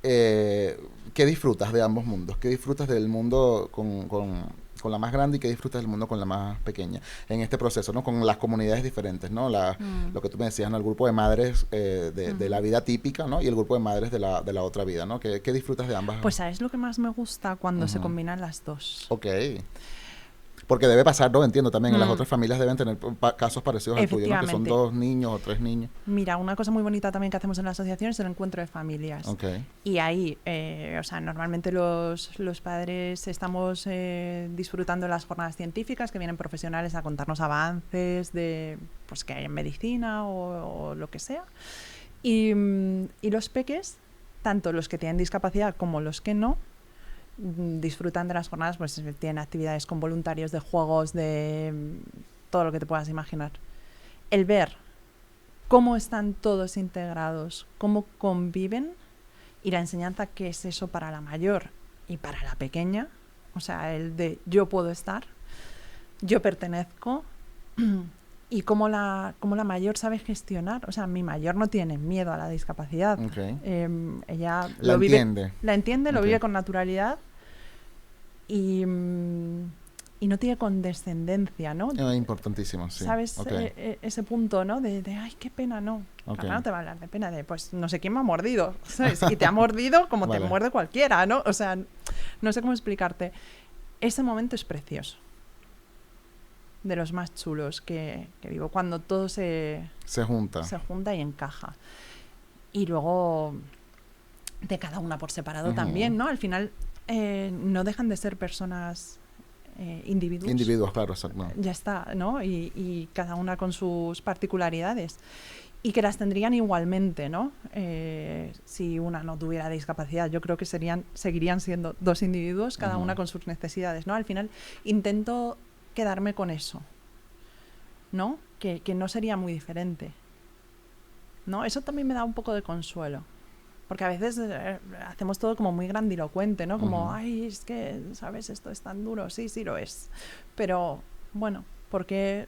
¿Qué disfrutas de ambos mundos? ¿Qué disfrutas del mundo con la más grande y qué disfrutas del mundo con la más pequeña? En este proceso, ¿no? Con las comunidades diferentes, ¿no? Lo que tú me decías, ¿no? El grupo de madres de la vida típica, ¿no? Y el grupo de madres de la otra vida, ¿no? ¿Qué disfrutas de ambas? Pues ¿sabes lo que más me gusta? Cuando se combinan las dos. Ok. Porque debe pasar, ¿no? Entiendo también, en las otras familias deben tener casos parecidos al tuyo, ¿no? Que son 2 niños o 3 niños. Mira, una cosa muy bonita también que hacemos en la asociación es el encuentro de familias. Okay. Y ahí, o sea, normalmente los padres estamos disfrutando de las jornadas científicas, que vienen profesionales a contarnos avances de, pues, que hay en medicina o lo que sea. Y los peques, tanto los que tienen discapacidad como los que no, disfrutan de las jornadas, pues tienen actividades con voluntarios, de juegos, de todo lo que te puedas imaginar. El ver cómo están todos integrados, cómo conviven y la enseñanza que es eso para la mayor y para la pequeña, o sea, el de yo puedo estar, yo pertenezco y cómo la mayor sabe gestionar. O sea, mi mayor no tiene miedo a la discapacidad. Okay. Ella la lo entiende. Vive, la entiende, lo vive con naturalidad. Y no tiene condescendencia, ¿no? Importantísimo, sí. ¿Sabes? Okay. Ese punto, ¿no? De ay, qué pena, no. Okay. Claro, no te va a hablar de pena, de pues no sé quién me ha mordido, ¿sabes? Y te ha mordido como te muerde cualquiera, ¿no? O sea, no sé cómo explicarte. Ese momento es precioso. De los más chulos que vivo, cuando todo se junta. Se junta y encaja. Y luego de cada una por separado también, ¿no? Al final no dejan de ser personas individuos. Individuos, claro, exacto. Ya está, ¿no? Y cada una con sus particularidades. Y que las tendrían igualmente, ¿no? Si una no tuviera discapacidad. Yo creo que seguirían siendo 2 individuos, cada una con sus necesidades, ¿no? Al final intento quedarme con eso, ¿no? Que no sería muy diferente, ¿no? Eso también me da un poco de consuelo. Porque a veces hacemos todo como muy grandilocuente, ¿no? Como, ay, es que, ¿sabes? Esto es tan duro. Sí, sí lo es. Pero, bueno, porque,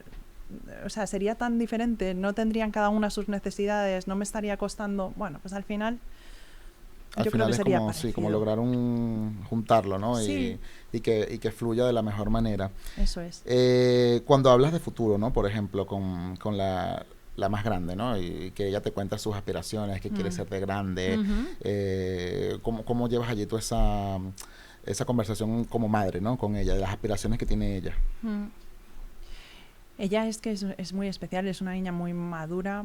o sea, sería tan diferente, no tendrían cada una sus necesidades, no me estaría costando. Bueno, pues al final, yo creo que sería parecido. Sí, como lograr juntarlo, ¿no? Sí. Y que fluya de la mejor manera. Eso es. Cuando hablas de futuro, ¿no? Por ejemplo, con la más grande, ¿no? Y que ella te cuenta sus aspiraciones, que quiere ser de grande. ¿Cómo llevas allí tú esa conversación como madre, ¿no? Con ella, de las aspiraciones que tiene ella? Ella es muy especial, es una niña muy madura,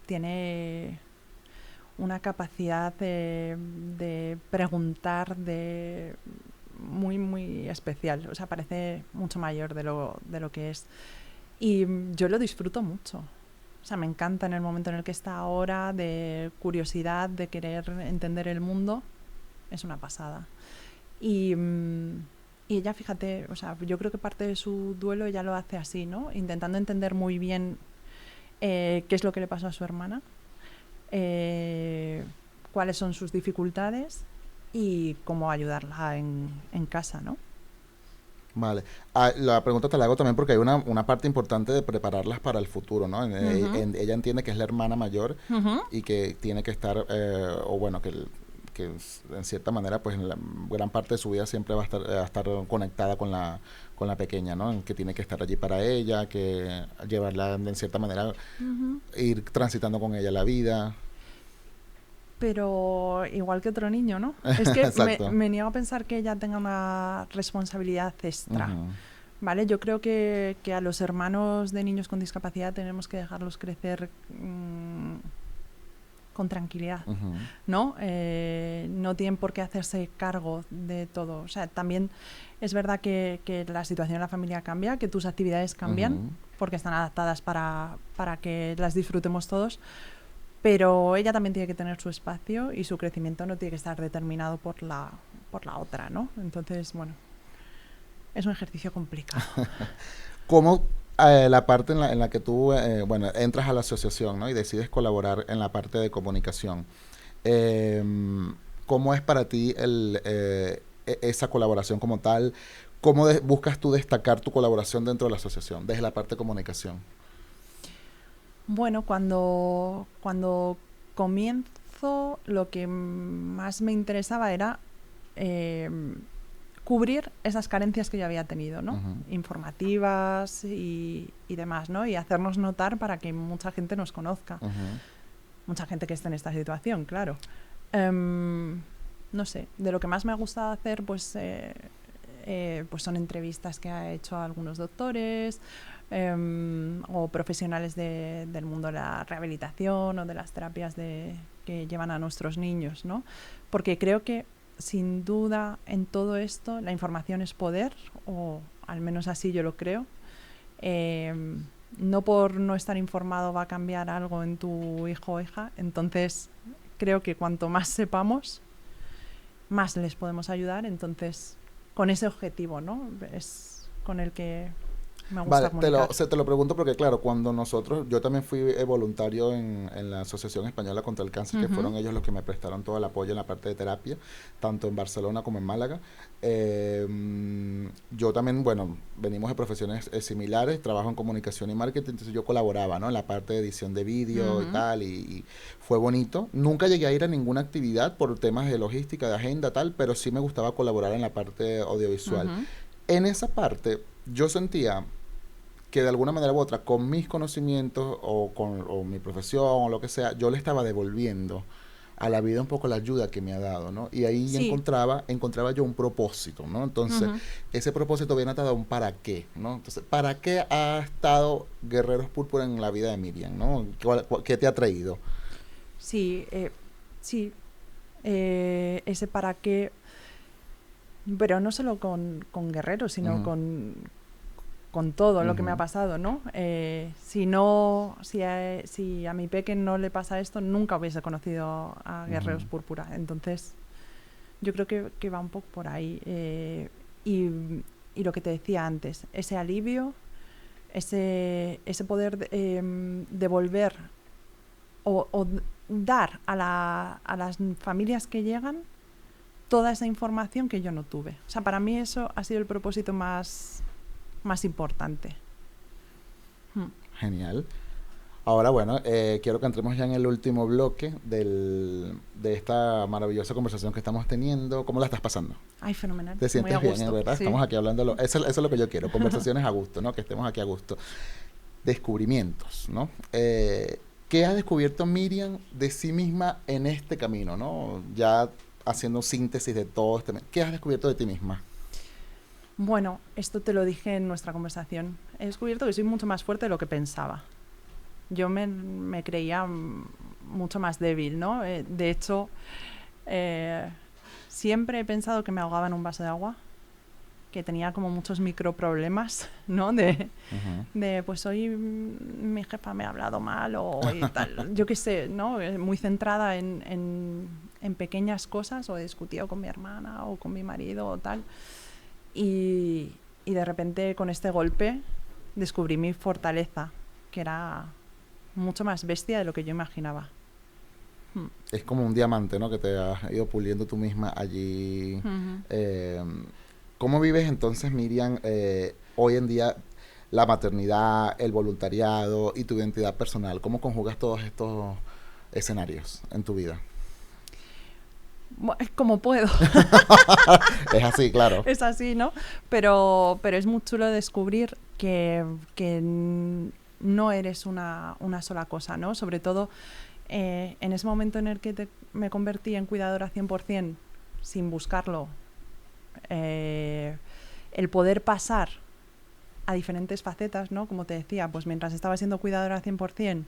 tiene una capacidad de preguntar muy, muy especial. O sea, parece mucho mayor de lo que es. Y yo lo disfruto mucho. O sea, me encanta en el momento en el que está ahora, de curiosidad, de querer entender el mundo. Es una pasada. Y ella, fíjate, o sea, yo creo que parte de su duelo ella lo hace así, ¿no? Intentando entender muy bien qué es lo que le pasó a su hermana, cuáles son sus dificultades y cómo ayudarla en casa, ¿no? Vale. La pregunta te la hago también porque hay una parte importante de prepararlas para el futuro, ¿no? Ella entiende que es la hermana mayor y que tiene que estar, o bueno, que en cierta manera, pues en la gran parte de su vida siempre va a estar conectada con la pequeña, ¿no? En que tiene que estar allí para ella, que llevarla en cierta manera, ir transitando con ella la vida. Pero igual que otro niño, ¿no? Es que me niego a pensar que ella tenga una responsabilidad extra, ¿vale? Yo creo que a los hermanos de niños con discapacidad tenemos que dejarlos crecer con tranquilidad, Ujú. ¿no? No tienen por qué hacerse cargo de todo. O sea, también es verdad que la situación en la familia cambia, que tus actividades cambian, Ujú. porque están adaptadas para que las disfrutemos todos, pero ella también tiene que tener su espacio y su crecimiento no tiene que estar determinado por la otra, ¿no? Entonces, bueno, es un ejercicio complicado. ¿Cómo la parte en la que tú, bueno, entras a la asociación, ¿no? Y decides colaborar en la parte de comunicación? Eh, ¿Cómo es para ti esa colaboración como tal? ¿Cómo buscas tú destacar tu colaboración dentro de la asociación, desde la parte de comunicación? Bueno, cuando comienzo, lo que más me interesaba era eh, cubrir esas carencias que yo había tenido, ¿no? Ujú. Informativas y demás, ¿no? Y hacernos notar para que mucha gente nos conozca. Ujú. Mucha gente que esté en esta situación, claro. Em, no sé, de lo que más me ha gustado hacer, pues son entrevistas que ha hecho a algunos doctores o profesionales del mundo de la rehabilitación o de las terapias que llevan a nuestros niños, ¿no? Porque creo que, sin duda, en todo esto, la información es poder, o al menos así yo lo creo. No por no estar informado va a cambiar algo en tu hijo o hija, entonces creo que cuanto más sepamos, más les podemos ayudar, entonces con ese objetivo, ¿no? Es con el que me gusta Vale, comunicar. te lo pregunto porque, claro, cuando nosotros, yo también fui voluntario en la Asociación Española contra el Cáncer, que Ujú, fueron ellos los que me prestaron todo el apoyo en la parte de terapia, tanto en Barcelona como en Málaga. Yo también, bueno, venimos de profesiones similares, trabajo en comunicación y marketing, entonces yo colaboraba, ¿no? En la parte de edición de vídeo y ujú, tal, y fue bonito. Nunca llegué a ir a ninguna actividad por temas de logística, de agenda, tal, pero sí me gustaba colaborar en la parte audiovisual. ujú. En esa parte, yo sentía que de alguna manera u otra, con mis conocimientos o mi profesión o lo que sea, yo le estaba devolviendo a la vida un poco la ayuda que me ha dado, ¿no? Y ahí Sí, encontraba yo un propósito, ¿no? Entonces, ujú. ese propósito viene atado a un para qué, ¿no? Entonces, ¿para qué ha estado Guerreros Púrpura en la vida de Miriam, ¿no? ¿Qué te ha traído? Sí, sí, ese para qué, pero no solo con guerreros, sino Ujú. con todo lo que me ha Ujú. pasado, ¿no? Si no, si a mi peque no le pasa esto, nunca hubiese conocido a Ujú. Guerreros Púrpura. Entonces, yo creo que va un poco por ahí. Y, y lo que te decía antes, ese alivio, ese poder devolver o dar a las familias que llegan toda esa información que yo no tuve. O sea, para mí eso ha sido el propósito más importante. Mm. Genial. Ahora, bueno, quiero que entremos ya en el último bloque de esta maravillosa conversación que estamos teniendo. ¿Cómo la estás pasando? Ay, fenomenal, Te muy a sientes bien, gusto, ¿verdad? sí. Estamos aquí hablando, eso es lo que yo quiero, conversaciones a gusto, ¿no? Que estemos aquí a gusto. Descubrimientos, ¿no? ¿Qué ha descubierto Miriam de sí misma en este camino, ¿no? Ya haciendo síntesis de todo este... ¿Qué has descubierto de ti misma? Bueno, esto te lo dije en nuestra conversación. He descubierto que soy mucho más fuerte de lo que pensaba. Yo me creía mucho más débil, ¿no? De hecho, eh, siempre he pensado que me ahogaba en un vaso de agua, que tenía como muchos microproblemas, ¿no? Ujú. Pues hoy mi jefa me ha hablado mal o y tal, yo qué sé, ¿no? Muy centrada en pequeñas cosas, o he discutido con mi hermana o con mi marido o tal. Y de repente con este golpe descubrí mi fortaleza, que era mucho más bestia de lo que yo imaginaba. Mm. Es como un diamante, ¿no? Que te has ido puliendo tú misma allí. Ujú. Eh, ¿Cómo vives entonces, Miriam, hoy en día la maternidad, el voluntariado y tu identidad personal? ¿Cómo conjugas todos estos escenarios en tu vida? Como puedo, Es así, claro. es así, ¿no? Pero es muy chulo descubrir que no eres una sola cosa, ¿no? Sobre todo en ese momento en el que me convertí en cuidadora 100% sin buscarlo, eh, el poder pasar a diferentes facetas, ¿no? Como te decía, pues mientras estaba siendo cuidadora 100%,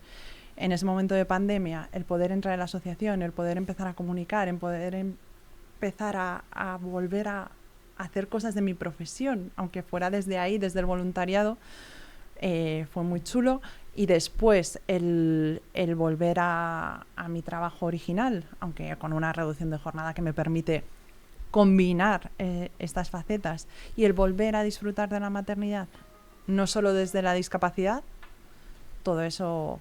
en ese momento de pandemia, el poder entrar en la asociación, el poder empezar a comunicar, el poder empezar a volver a hacer cosas de mi profesión, aunque fuera desde ahí, desde el voluntariado, fue muy chulo. Y después el volver a mi trabajo original, aunque con una reducción de jornada que me permite combinar estas facetas, y el volver a disfrutar de la maternidad, no solo desde la discapacidad, todo eso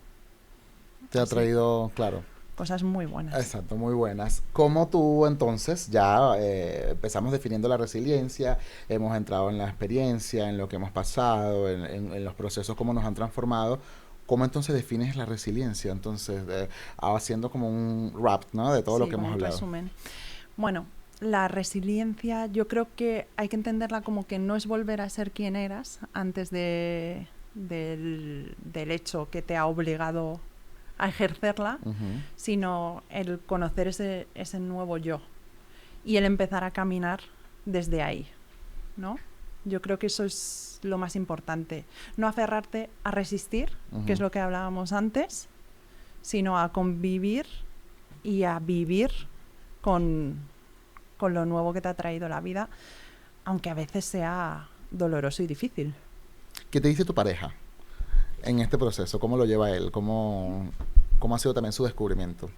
te ha traído, claro. Cosas muy buenas. Exacto, muy buenas. ¿Cómo tú entonces ya empezamos definiendo la resiliencia, hemos entrado en la experiencia, en lo que hemos pasado, en los procesos, cómo nos han transformado? ¿Cómo entonces defines la resiliencia? Entonces, haciendo como un wrap, ¿no? De todo lo que hemos hablado. Resumen. Bueno, la resiliencia yo creo que hay que entenderla como que no es volver a ser quien eras antes del hecho que te ha obligado a ejercerla, sino el conocer ese nuevo yo y el empezar a caminar desde ahí, ¿no? Yo creo que eso es lo más importante. No aferrarte a resistir, que es lo que hablábamos antes, sino a convivir y a vivir con lo nuevo que te ha traído la vida, aunque a veces sea doloroso y difícil. ¿Qué te dice tu pareja en este proceso? ¿Cómo lo lleva él? ¿Cómo ha sido también su descubrimiento?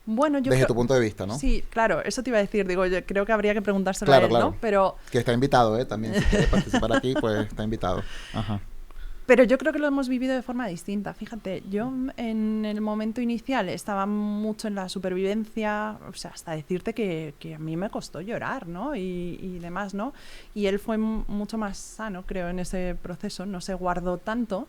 Bueno, yo desde tu punto de vista, ¿no? Sí, claro, eso te iba a decir. Digo, yo creo que habría que preguntárselo a él, ¿no? Pero que está invitado, también. Si quiere participar aquí, pues está invitado. Ajá. Pero yo creo que lo hemos vivido de forma distinta. Fíjate, yo en el momento inicial estaba mucho en la supervivencia, o sea, hasta decirte que a mí me costó llorar, ¿no? Y demás, ¿no? Y él fue mucho más sano, creo, en ese proceso, no se guardó tanto.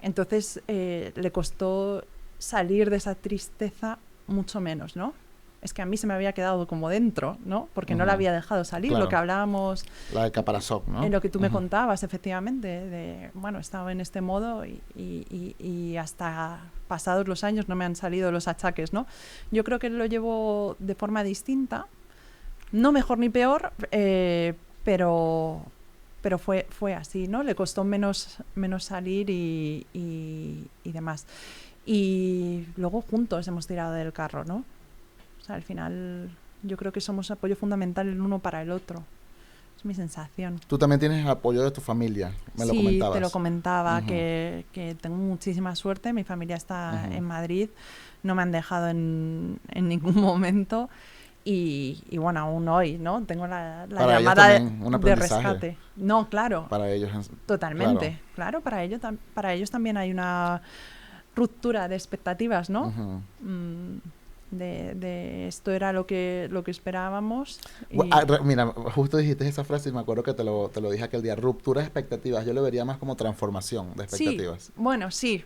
Entonces le costó salir de esa tristeza mucho menos, ¿no? Es que a mí se me había quedado como dentro, ¿no? Porque no la había dejado salir, claro. Lo que hablábamos... La del caparazón, ¿no? En lo que tú me contabas, efectivamente, de, bueno, estaba en este modo y hasta pasados los años no me han salido los achaques, ¿no? Yo creo que lo llevo de forma distinta, no mejor ni peor, pero fue así, ¿no? Le costó menos salir y demás. Y luego juntos hemos tirado del carro, ¿no? O sea, al final yo creo que somos apoyo fundamental el uno para el otro. Es mi sensación. Tú también tienes el apoyo de tu familia, me lo comentabas. Sí, te lo comentaba, que tengo muchísima suerte. Mi familia está en Madrid, no me han dejado en ningún momento. Y bueno, aún hoy, ¿no? Tengo la llamada de rescate. No, claro. Para ellos. Totalmente. Claro, para ellos también hay una ruptura de expectativas, ¿no? De esto era lo que esperábamos. Mira, justo dijiste esa frase y me acuerdo que te lo dije aquel día. Ruptura de expectativas. Yo lo vería más como transformación de expectativas. Sí, bueno, sí.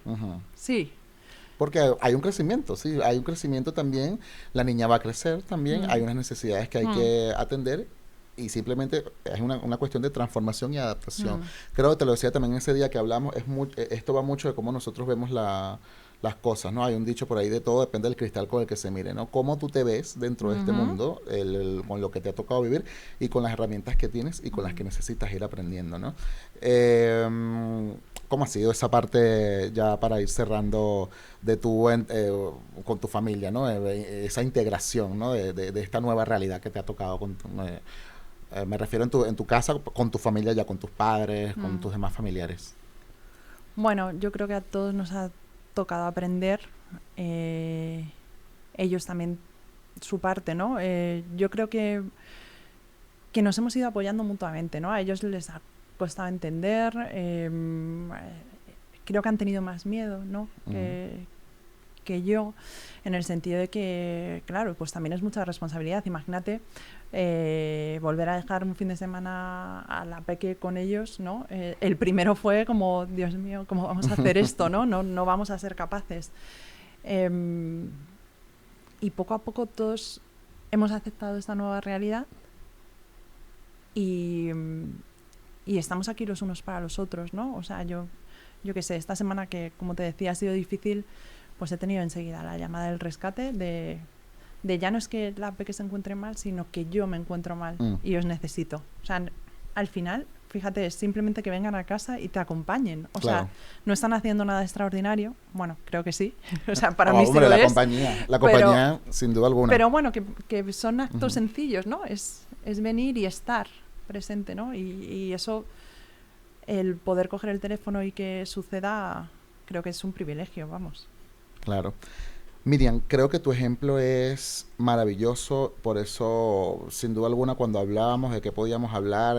Sí. Porque hay un crecimiento, sí, hay un crecimiento también, la niña va a crecer también, hay unas necesidades que hay que atender y simplemente es una cuestión de transformación y adaptación. Creo que te lo decía también ese día que hablamos, esto va mucho de cómo nosotros vemos las cosas, ¿no? Hay un dicho por ahí de todo depende del cristal con el que se mire, ¿no? Cómo tú te ves dentro de este mundo, con lo que te ha tocado vivir y con las herramientas que tienes y con las que necesitas ir aprendiendo, ¿no? ¿Cómo ha sido esa parte ya para ir cerrando de con tu familia, ¿no? Esa integración, ¿no? De esta nueva realidad que te ha tocado me refiero en tu casa, con tu familia, ya con tus padres, con tus demás familiares. Bueno, yo creo que a todos nos ha tocado aprender, ellos también su parte, ¿no? Yo creo que nos hemos ido apoyando mutuamente, ¿no? A ellos les ha costado entender, creo que han tenido más miedo, ¿no? Que yo, en el sentido de que, claro, pues también es mucha responsabilidad. Imagínate volver a dejar un fin de semana a la peque con ellos, ¿no? El primero fue como, Dios mío, ¿cómo vamos a hacer esto, no? No vamos a ser capaces. Y poco a poco todos hemos aceptado esta nueva realidad y estamos aquí los unos para los otros, ¿no? O sea, yo qué sé, esta semana que, como te decía, ha sido difícil, pues he tenido enseguida la llamada del rescate de ya no es que la peque se encuentre mal, sino que yo me encuentro mal y os necesito. O sea, al final fíjate, es simplemente que vengan a casa y te acompañen. O Claro. sea, no están haciendo nada extraordinario. Bueno, creo que sí. O sea, para Oh, mí sí hombre, lo la es. compañía, pero- sin duda alguna. Pero bueno, que son actos Ujú. sencillos, ¿no? Es venir y estar presente, ¿no? Y eso, el poder coger el teléfono y que suceda, creo que es un privilegio, vamos. Claro. Miriam, creo que tu ejemplo es maravilloso, por eso, sin duda alguna, cuando hablábamos de qué podíamos hablar,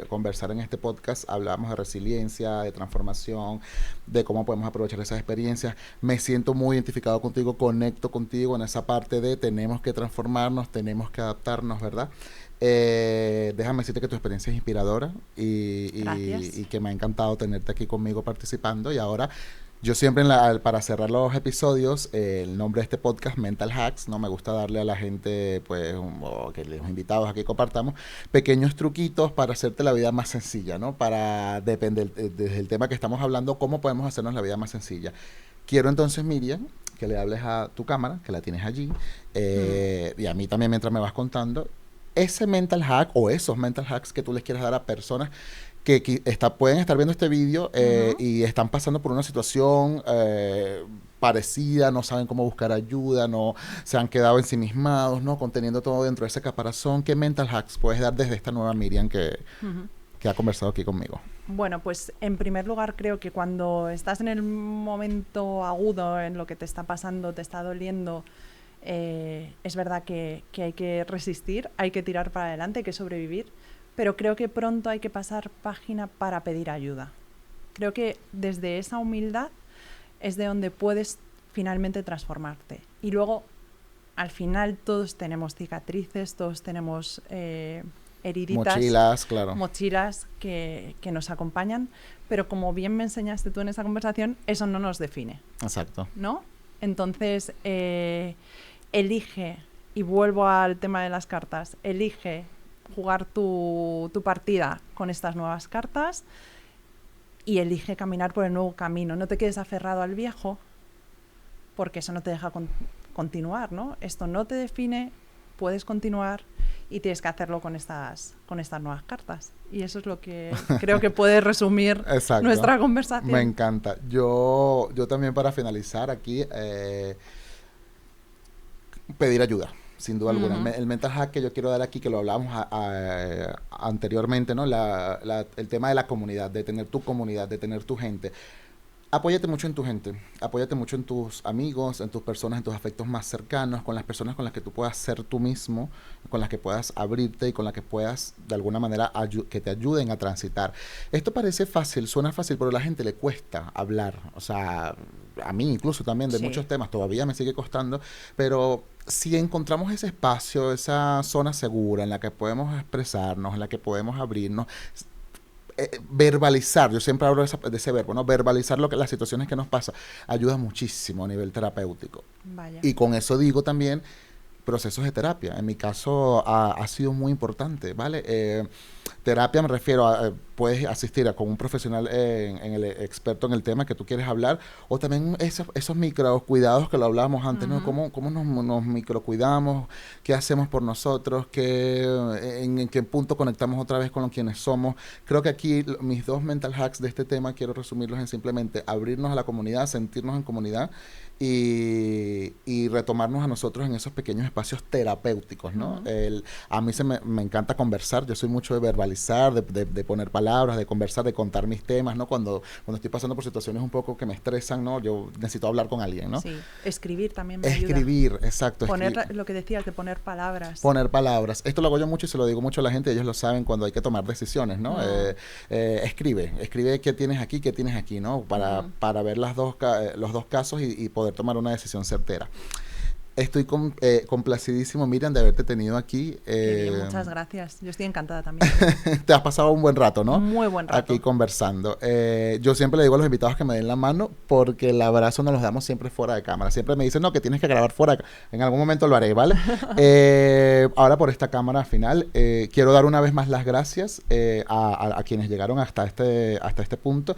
conversar en este podcast, hablábamos de resiliencia, de transformación, de cómo podemos aprovechar esas experiencias. Me siento muy identificado contigo, conecto contigo en esa parte de tenemos que transformarnos, tenemos que adaptarnos, ¿verdad? Déjame decirte que tu experiencia es inspiradora Gracias. y que me ha encantado tenerte aquí conmigo participando y ahora yo siempre, para cerrar los episodios, el nombre de este podcast, Mental Hacks, ¿no? Me gusta darle a la gente, pues, o que los invitados aquí compartamos, pequeños truquitos para hacerte la vida más sencilla, ¿no? Para, depender, desde el tema que estamos hablando, cómo podemos hacernos la vida más sencilla. Quiero entonces, Miriam, que le hables a tu cámara, que la tienes allí, y a mí también mientras me vas contando, ese mental hack o esos mental hacks que tú les quieras dar a personas que pueden estar viendo este vídeo y están pasando por una situación parecida, no saben cómo buscar ayuda, no se han quedado ensimismados, ¿no? Conteniendo todo dentro de ese caparazón. ¿Qué mental hacks puedes dar desde esta nueva Miriam Ujú. que ha conversado aquí conmigo? Bueno, pues en primer lugar creo que cuando estás en el momento agudo en lo que te está pasando, te está doliendo, es verdad que hay que resistir, hay que tirar para adelante, hay que sobrevivir, pero creo que pronto hay que pasar página para pedir ayuda. Creo que desde esa humildad es de donde puedes finalmente transformarte. Y luego, al final, todos tenemos cicatrices, todos tenemos heriditas, Mochilas, claro. mochilas que nos acompañan, pero como bien me enseñaste tú en esa conversación, eso no nos define, Exacto. ¿no? Entonces, elige, y vuelvo al tema de las cartas, elige jugar tu partida con estas nuevas cartas y elige caminar por el nuevo camino. No te quedes aferrado al viejo, porque eso no te deja continuar, ¿no? Esto no te define, puedes continuar y tienes que hacerlo con estas nuevas cartas. Y eso es lo que creo que puede resumir Exacto. nuestra conversación. Me encanta. Yo también para finalizar aquí, pedir ayuda. Sin duda alguna. El mental hack que yo quiero dar aquí, que lo hablábamos anteriormente, ¿no? El tema de la comunidad, de tener tu comunidad, de tener tu gente. Apóyate mucho en tu gente, apóyate mucho en tus amigos, en tus personas, en tus afectos más cercanos, con las personas con las que tú puedas ser tú mismo, con las que puedas abrirte y con las que puedas, de alguna manera, que te ayuden a transitar. Esto parece fácil, suena fácil, pero a la gente le cuesta hablar. O sea, a mí incluso también de muchos temas todavía me sigue costando, pero si encontramos ese espacio, esa zona segura en la que podemos expresarnos, en la que podemos abrirnos, verbalizar, yo siempre hablo de ese verbo, ¿no? Verbalizar las situaciones que nos pasan, ayuda muchísimo a nivel terapéutico. Vaya. Y con eso digo también procesos de terapia. En mi caso ha sido muy importante, ¿vale? Terapia me refiero a, puedes asistir con un profesional en el experto en el tema que tú quieres hablar, o también esos microcuidados que lo hablábamos antes, ¿no? ¿Cómo nos microcuidamos? ¿Qué hacemos por nosotros? ¿En qué punto conectamos otra vez con quienes somos? Creo que aquí mis dos mental hacks de este tema quiero resumirlos en simplemente abrirnos a la comunidad, sentirnos en comunidad y retomarnos a nosotros en esos pequeños espacios terapéuticos, ¿no? A mí me encanta conversar, yo soy mucho de verbalizar, de poner palabras, de conversar, de contar mis temas, ¿no? Cuando estoy pasando por situaciones un poco que me estresan, ¿no? Yo necesito hablar con alguien, ¿no? Sí, escribir también me ayuda. Escribir, exacto. Lo que decías de poner palabras. Poner palabras. Esto lo hago yo mucho y se lo digo mucho a la gente, ellos lo saben cuando hay que tomar decisiones, ¿no? Escribe qué tienes aquí, ¿no? Para ver los dos casos y poder tomar una decisión certera. Estoy complacidísimo, Miriam, de haberte tenido aquí. Muchas gracias. Yo estoy encantada también. Te has pasado un buen rato, ¿no? Muy buen rato. Aquí conversando. Yo siempre le digo a los invitados que me den la mano porque el abrazo nos los damos siempre fuera de cámara. Siempre me dicen, no, que tienes que grabar fuera. En algún momento lo haré, ¿vale? Ahora por esta cámara final, quiero dar una vez más las gracias a quienes llegaron hasta este punto.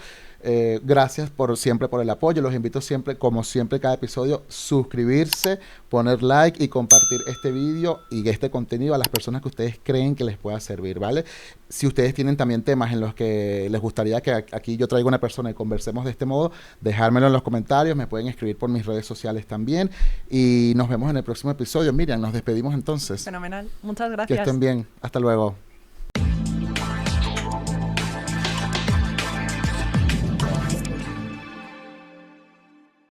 Gracias siempre por el apoyo. Los invito siempre, como siempre, cada episodio, suscribirse, poner like y compartir este vídeo y este contenido a las personas que ustedes creen que les pueda servir, ¿vale? Si ustedes tienen también temas en los que les gustaría que aquí yo traiga una persona y conversemos de este modo, dejármelo en los comentarios, me pueden escribir por mis redes sociales también y nos vemos en el próximo episodio. Miriam, nos despedimos entonces. Fenomenal. Muchas gracias. Que estén bien. Hasta luego.